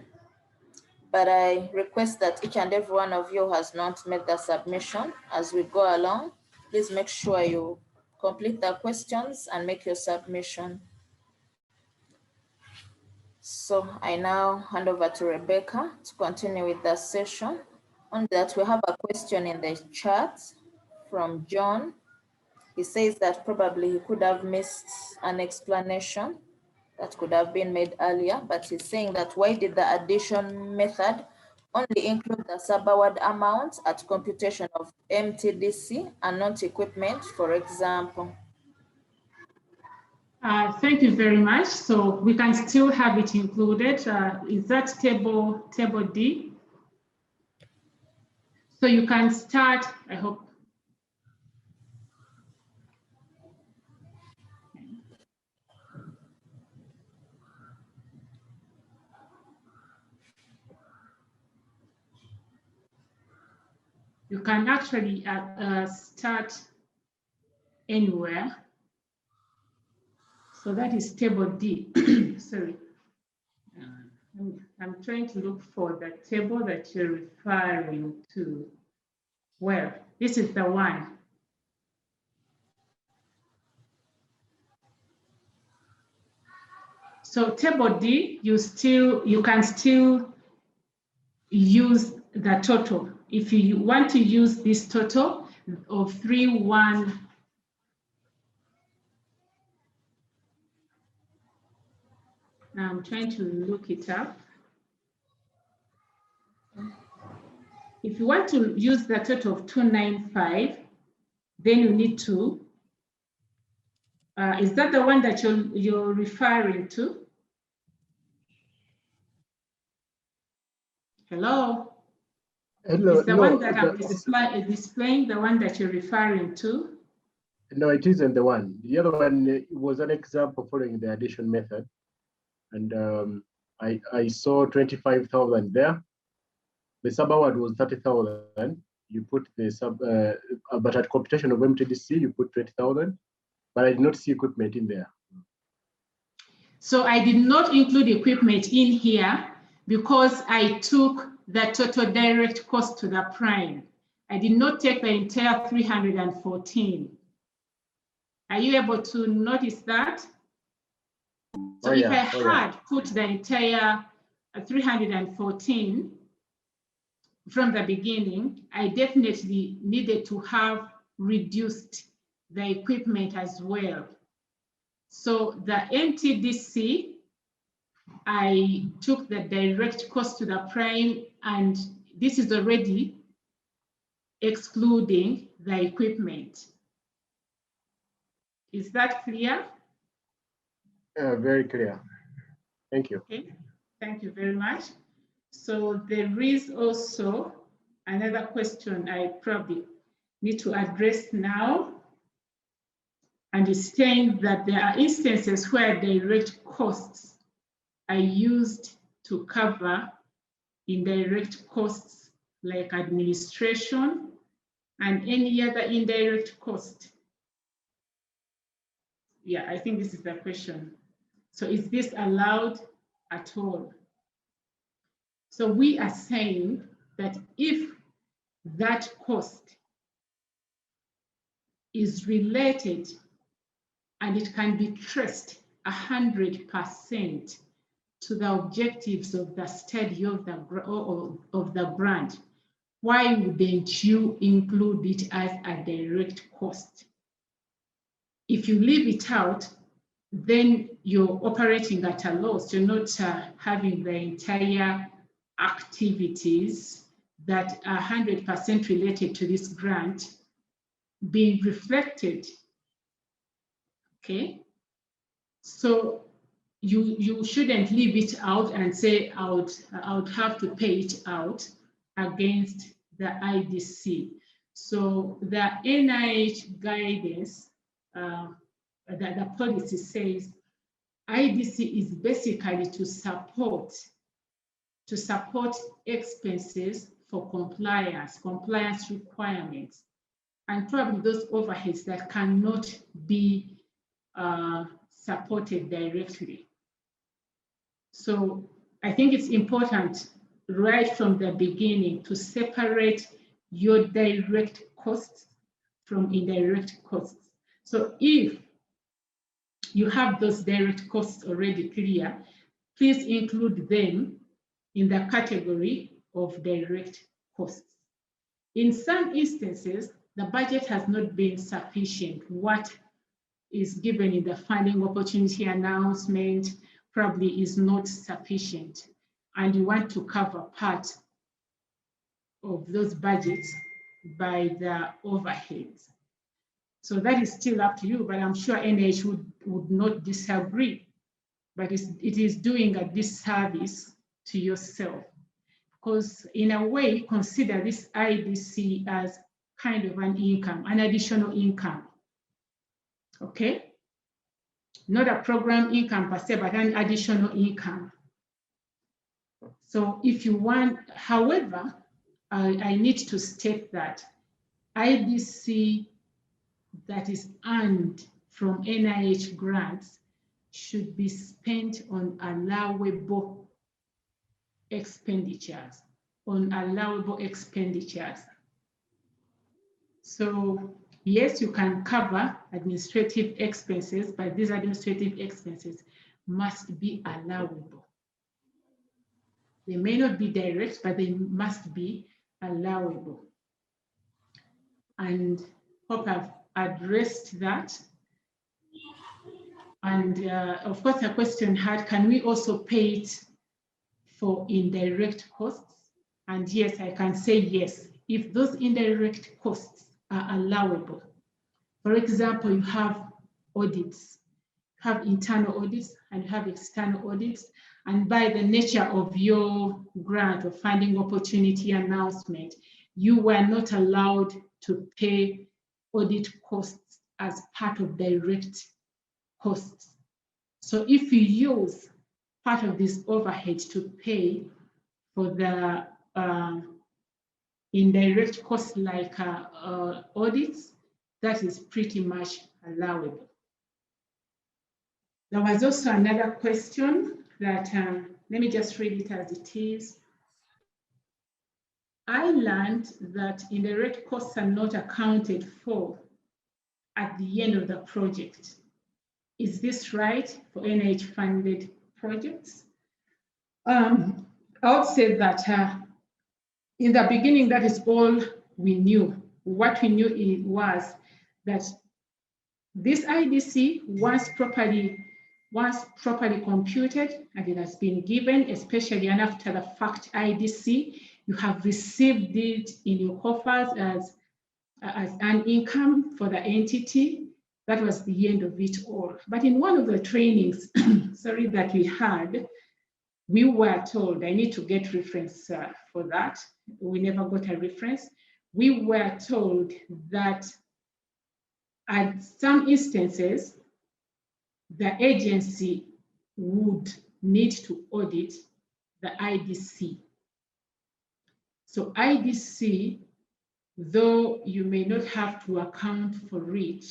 but I request that each and every one of you has not made the submission as we go along. Please make sure you complete the questions and make your submission. So I now hand over to Rebecca to continue with the session. On that, we have a question in the chat from John. He says that probably he could have missed an explanation that could have been made earlier, but he's saying that why did the addition method only include the sub-award amount at computation of MTDC and not equipment, for example? Thank you very much. So we can still have it included. Is that table D? So you can start, I hope. You can actually start anywhere. So that is table D. Sorry. I'm trying to look for the table that you're referring to. Well, this is the one. So table D, you can still use the total. If you want to use this total of 3,1, I'm trying to look it up. If you want to use the total of 295, then you need to, is that the one that you're referring to? Hello? Hello. Is the one that I'm displaying the one that you're referring to? No, it isn't the one. The other one was an example following the addition method. And I saw 25,000 there. The sub-award was 30,000. You put the but at computation of MTDC, you put 20,000. But I did not see equipment in there. So I did not include equipment in here because I took the total direct cost to the prime. I did not take the entire 314. Are you able to notice that? So if I had put the entire 314 from the beginning, I definitely needed to have reduced the equipment as well. So the MTDC, I took the direct cost to the prime, and this is already excluding the equipment. Is that clear? Very clear. Thank you. Okay, thank you very much. So there is also another question I probably need to address now. And it's saying that there are instances where direct costs are used to cover indirect costs like administration and any other indirect cost. Yeah, I think this is the question. So is this allowed at all? So we are saying that if that cost is related and it can be traced 100% to the objectives of the study of the grant, why wouldn't you include it as a direct cost? If you leave it out, then you're operating at a loss. You're not having the entire activities that are 100% related to this grant being reflected. Okay, so you shouldn't leave it out and say I would have to pay it out against the IDC. So the NIH guidance, the policy says IDC is basically to support expenses for compliance requirements. and probably those overheads that cannot be supported directly. So I think it's important right from the beginning to separate your direct costs from indirect costs. So if you have those direct costs already clear, please include them in the category of direct costs. In some instances, the budget has not been sufficient. What is given in the funding opportunity announcement probably is not sufficient, and you want to cover part of those budgets by the overheads. So that is still up to you, but I'm sure NH would not disagree, but it is doing a disservice to yourself, because in a way, consider this IDC as kind of an income, an additional income, okay? Not a program income per se, but an additional income. So if you want, however, I need to state that IDC that is earned from NIH grants should be spent on allowable expenditures, So yes, you can cover administrative expenses, but these administrative expenses must be allowable. They may not be direct, but they must be allowable. And hope I've addressed that. And of course, the question had, can we also pay it for indirect costs? And yes, I can say yes, if those indirect costs are allowable. For example, you have audits, you have internal audits and you have external audits. And by the nature of your grant or funding opportunity announcement, you were not allowed to pay audit costs as part of direct costs. So if you use part of this overhead to pay for the indirect costs like audits, that is pretty much allowable. There was also another question that, let me just read it as it is. I learned that indirect costs are not accounted for at the end of the project. Is this right for NIH funded projects? I would say that in the beginning, that is all we knew. What we knew was that this IDC, once properly computed and it has been given, especially an after the fact IDC, you have received it in your coffers as an income for the entity. That was the end of it all. But in one of the trainings, sorry, that we had, we were told, I need to get reference for that. We never got a reference. We were told that at some instances, the agency would need to audit the IDC. So IDC, though you may not have to account for it,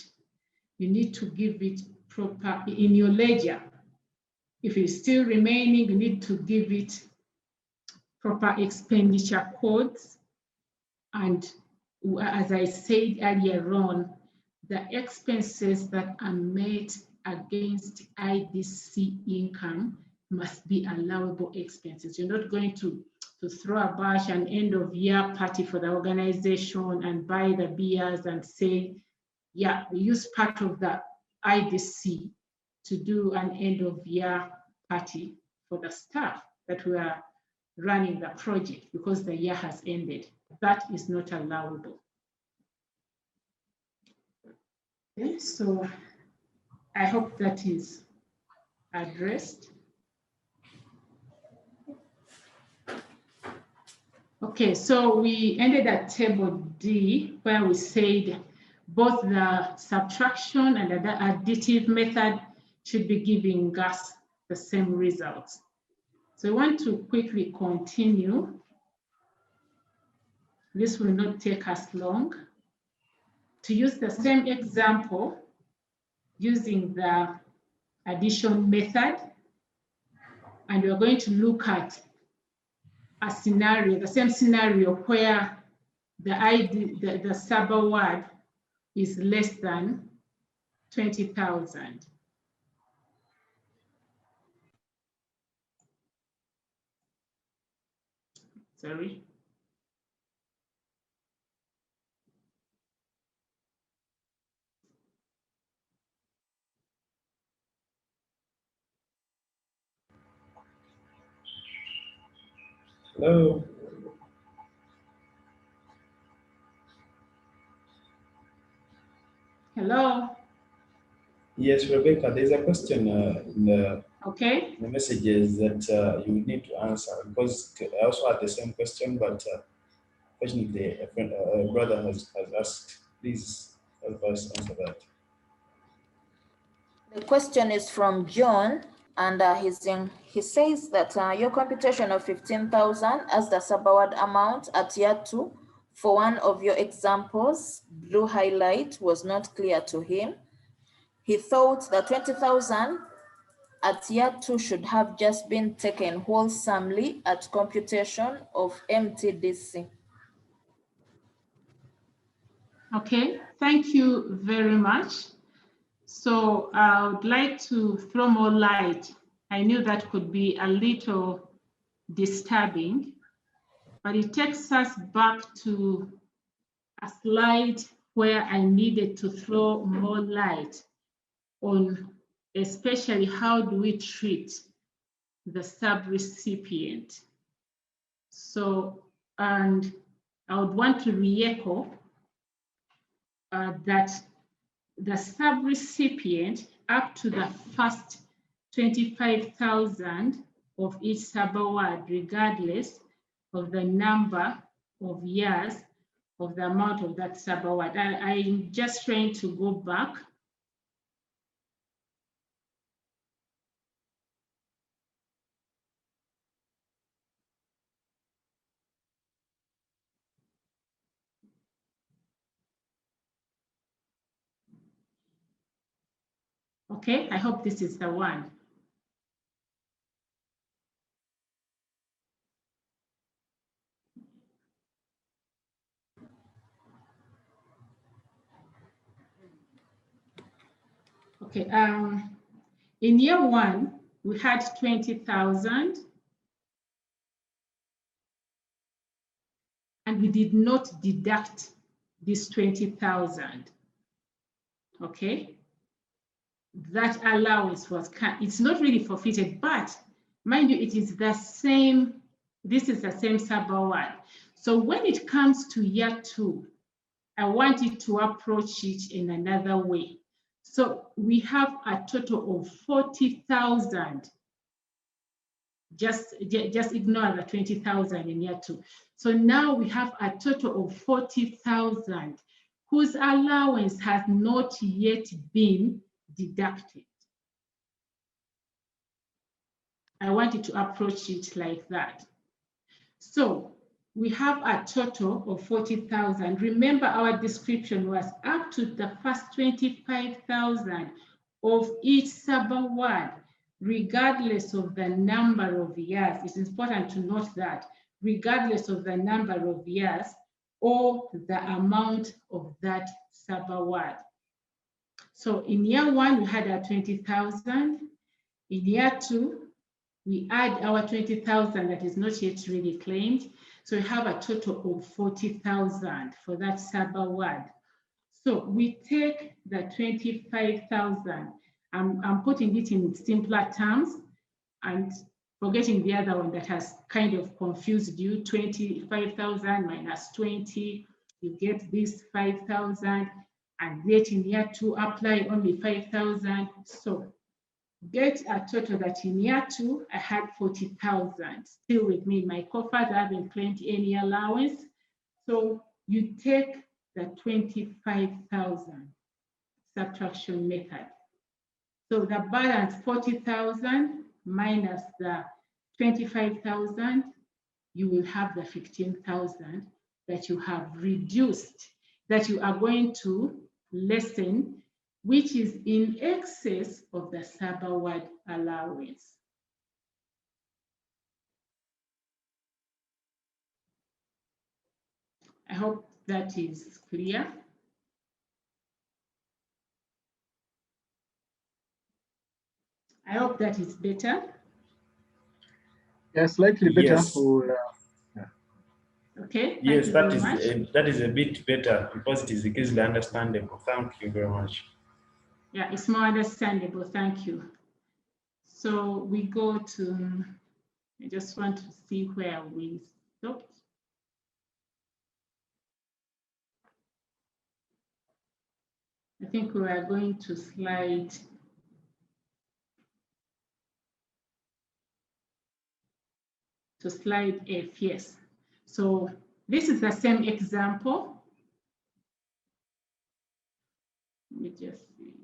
you need to give it proper in your ledger. If it's still remaining, you need to give it proper expenditure codes. And as I said earlier on, the expenses that are made against IDC income must be allowable expenses. You're not going to throw a bash an end of year party for the organization and buy the beers and say, yeah, we use part of the IDC to do an end of year party for the staff that we are running the project because the year has ended. That is not allowable. Okay, so I hope that is addressed. Okay, so we ended at table D where we said both the subtraction and the additive method should be giving us the same results. So I want to quickly continue. This will not take us long. to use the same example using the addition method, and we're going to look at a scenario, the same scenario where the sub-award is less than 20,000. Sorry. Hello. Hello. Yes, Rebecca, there's a question in Okay. the messages that you need to answer, because I also had the same question, but fortunately a brother has asked. Please help us answer that. The question is from John, and he says that your computation of 15,000 as the sub-award amount at year 2 for one of your examples, blue highlight, was not clear to him. He thought that 20,000 at year 2 should have just been taken wholesomely at computation of MTDC. Okay, thank you very much. So I would like to throw more light. I knew that could be a little disturbing, but it takes us back to a slide where I needed to throw more light on especially how do we treat the sub-recipient. So, and I would want to re-echo that the sub-recipient up to the first 25,000 of each sub-award, regardless of the number of years of the amount of that sub-award. I'm just trying to go back. Okay, I hope this is the one. Okay, in year 1, we had 20,000 and we did not deduct this 20,000, okay? That allowance was, it's not really forfeited, but mind you, it is the same, this is the same sub-award. So when it comes to year 2, I want it to approach it in another way. So we have a total of 40,000. Just ignore the 20,000 in year 2. So now we have a total of 40,000 whose allowance has not yet been deducted. I want it to approach it like that. So we have a total of 40,000. Remember, our description was up to the first 25,000 of each sub-award, regardless of the number of years. It's important to note that, regardless of the number of years or the amount of that sub-award. So in year 1, we had our 20,000. In year 2, we add our 20,000 that is not yet really claimed. So we have a total of 40,000 for that sub-award. So we take the 25,000. I'm putting it in simpler terms and forgetting the other one that has kind of confused you. 25,000 minus 20, you get this 5,000, and yet in year 2 apply only 5,000. So get a total that in year 2, I had 40,000 still with me in my coffers. I haven't claimed any allowance. So you take the 25,000 subtraction method. So the balance 40,000 minus the 25,000, you will have the 15,000 that you have reduced that you are going to lessen, which is in excess of the sub-award allowance. I hope that is clear. I hope that is better. Yeah, slightly better. Yes. Okay. Yes, that is a bit better because it is easily understandable. Thank you very much. Yeah, it's more understandable. Thank you. So we go to, I just want to see where we stopped. I think we are going to slide F, yes. So this is the same example. Let me just see.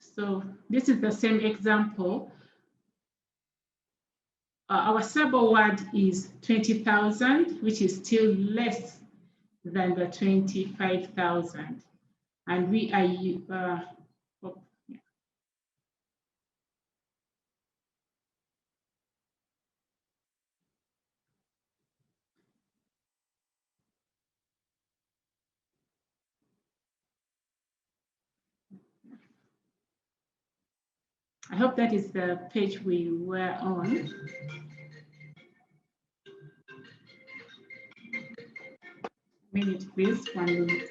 So this is the same example. Our sub-award is 20,000, which is still less than the 25,000. And we are, I hope that is the page we were on. Minute, please, 1 minute.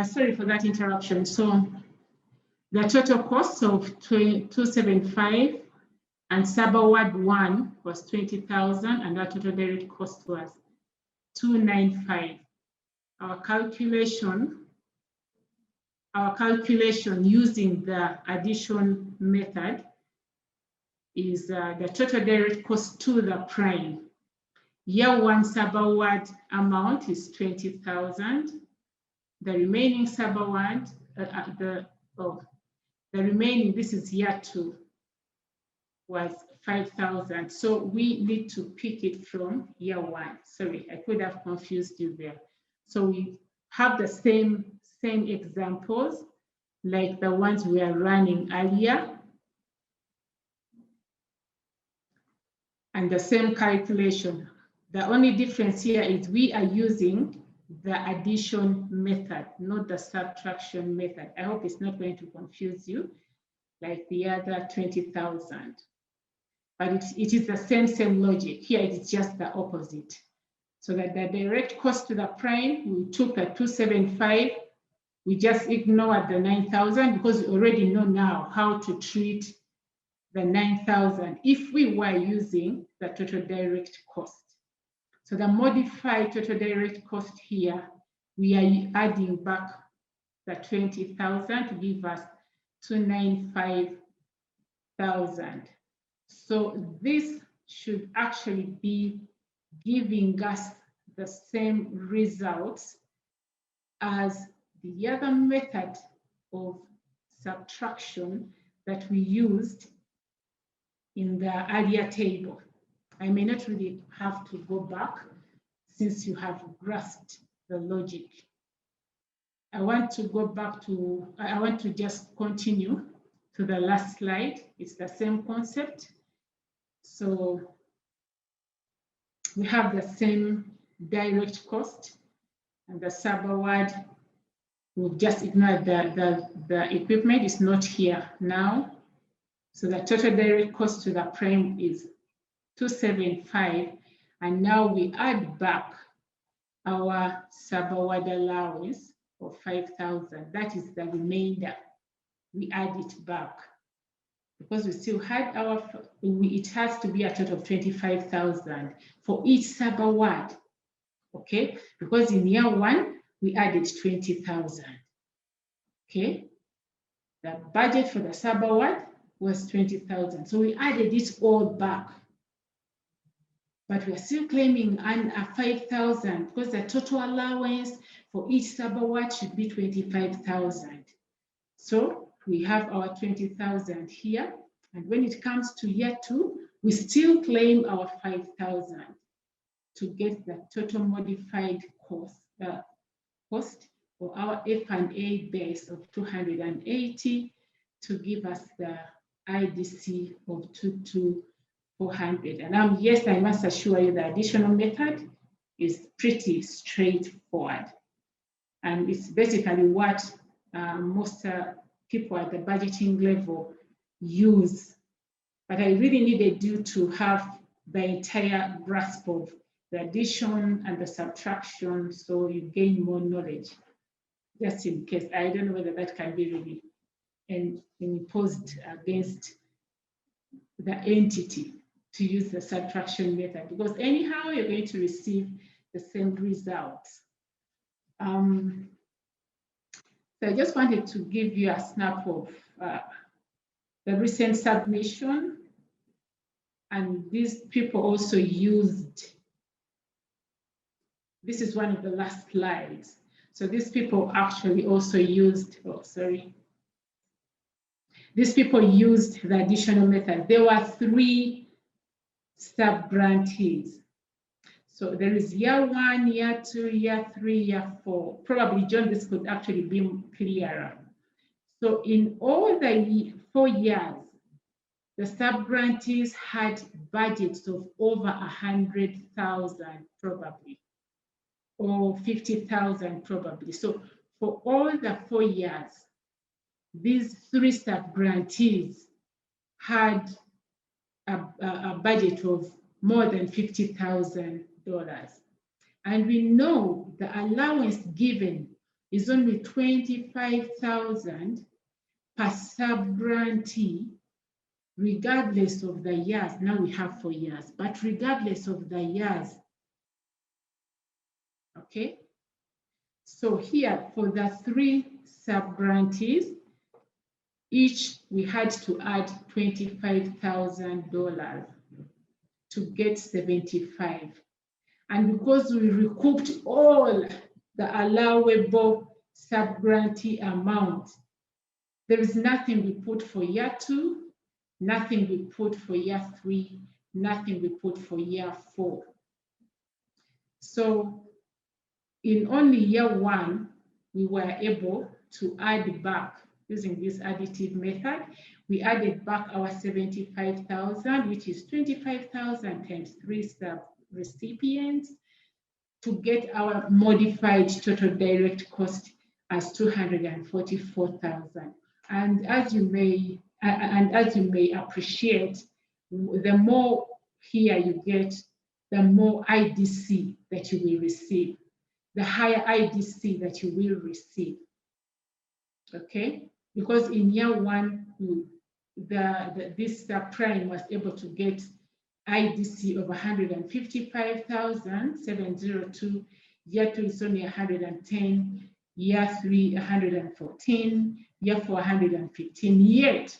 Sorry for that interruption. So the total cost of 275 and sub-award 1 was 20,000 and our total direct cost was 295. Our calculation using the addition method is the total direct cost to the prime. Year 1 sub-award amount is 20,000. The remaining sub-award, the remaining, this is year 2, was 5,000. So we need to pick it from year 1. Sorry, I could have confused you there. So we have the same examples like the ones we are running earlier. And the same calculation. The only difference here is we are using the addition method, not the subtraction method. I hope it's not going to confuse you like the other 20,000. But it is the same logic. Here it is just the opposite. So that the direct cost to the prime, we took a 275, we just ignored the 9,000 because we already know now how to treat the 9,000 if we were using the total direct cost. So the modified total direct cost here, we are adding back the 20,000 to give us 295,000. So this should actually be giving us the same results as the other method of subtraction that we used in the earlier table. I may not really have to go back since you have grasped the logic. I want to go back to, I want to just continue to the last slide. It's the same concept. So we have the same direct cost and the sub-award. We've just ignored the equipment is not here now. So the total direct cost to the prime is 275, and now we add back our sub-award allowance of 5,000. That is the remainder. We add it back because we still had our, it has to be a total of 25,000 for each sub-award, okay? Because in year 1, we added 20,000, okay? The budget for the sub-award was 20,000. So we added it all back. but we are still claiming 5,000 because the total allowance for each sub-award should be 25,000. So we have our 20,000 here. And when it comes to year 2, we still claim our 5,000 to get the total modified cost for our F&A base of 280 to give us the IDC of 22,400. And yes, I must assure you the additional method is pretty straightforward. And it's basically what most people at the budgeting level use. But I really needed you to have the entire grasp of the addition and the subtraction so you gain more knowledge. Just in case, I don't know whether that can be really imposed against the entity to use the subtraction method, because anyhow you're going to receive the same results. So I just wanted to give you a snap of the recent submission, and these people also used, this is one of the last slides. So these people actually also used, these people used the additional method. There were 3 sub-grantees. So there is year 1, year 2, year 3, year 4. Probably, John, this could actually be clearer. So in all the 4 years, the sub-grantees had budgets of over 100,000 probably, or 50,000 probably. So for all the 4 years, these 3 sub-grantees had a budget of more than $50,000. And we know the allowance given is only $25,000 per sub-grantee, regardless of the years. Now we have 4 years, but regardless of the years. Okay. So here for the 3 sub-grantees, each we had to add $25,000 to get 75. And because we recouped all the allowable sub-grantee amount, there is nothing we put for year 2, nothing we put for year 3, nothing we put for year 4. So in only year 1, we were able to add back, using this additive method, we added back our 75,000, which is 25,000 times 3 sub-recipients, to get our modified total direct cost as 244,000. And as you may appreciate, the more here you get, the more IDC that you will receive, the higher IDC that you will receive. Okay, because in year 1, this prime was able to get IDC of 155,702. Year 2 is only 110. Year 3, 114. Year 4, 115. Yet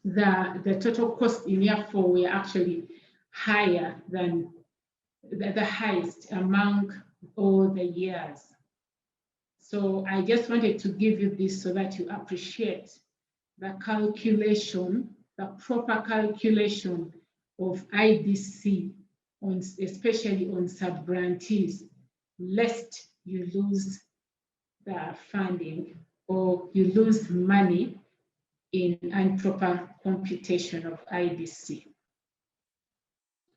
the total cost in year 4 were actually higher than the highest among all the years. So I just wanted to give you this so that you appreciate the calculation, the proper calculation of IDC, especially on sub-grantees, lest you lose the funding or you lose money in improper computation of IDC.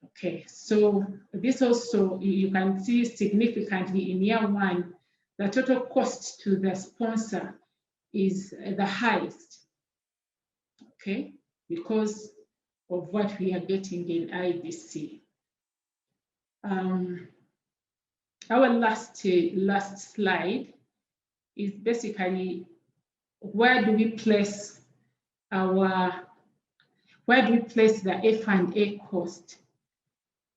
Okay, so this also, you can see significantly in year 1, the total cost to the sponsor is the highest, okay, because of what we are getting in IDC. Our last slide is basically where do we place the F&A cost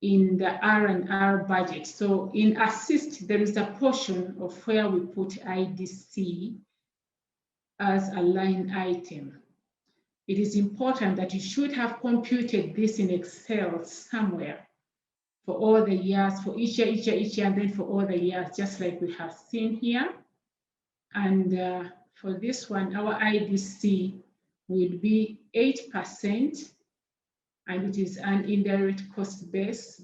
in the R&R budget. So in assist, there is a portion of where we put IDC as a line item. It is important that you should have computed this in Excel somewhere for all the years, for each year, and then for all the years, just like we have seen here. And for this one, our IDC would be 8%, and it is an indirect cost base,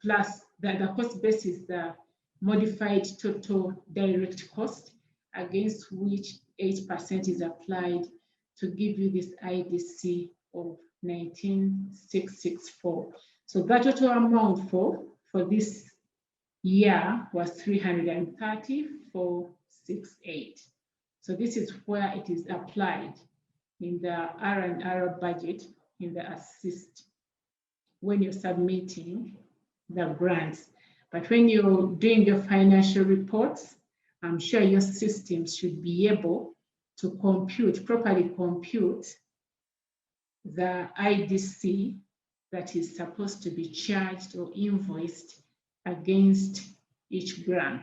plus the cost base is the modified total direct cost, against which 8% is applied to give you this IDC of 19,664. So that total amount for this year was 330,468. So this is where it is applied in the R&R budget, in the assist, when you're submitting the grants. But when you're doing your financial reports, I'm sure your system should be able to properly compute the IDC that is supposed to be charged or invoiced against each grant.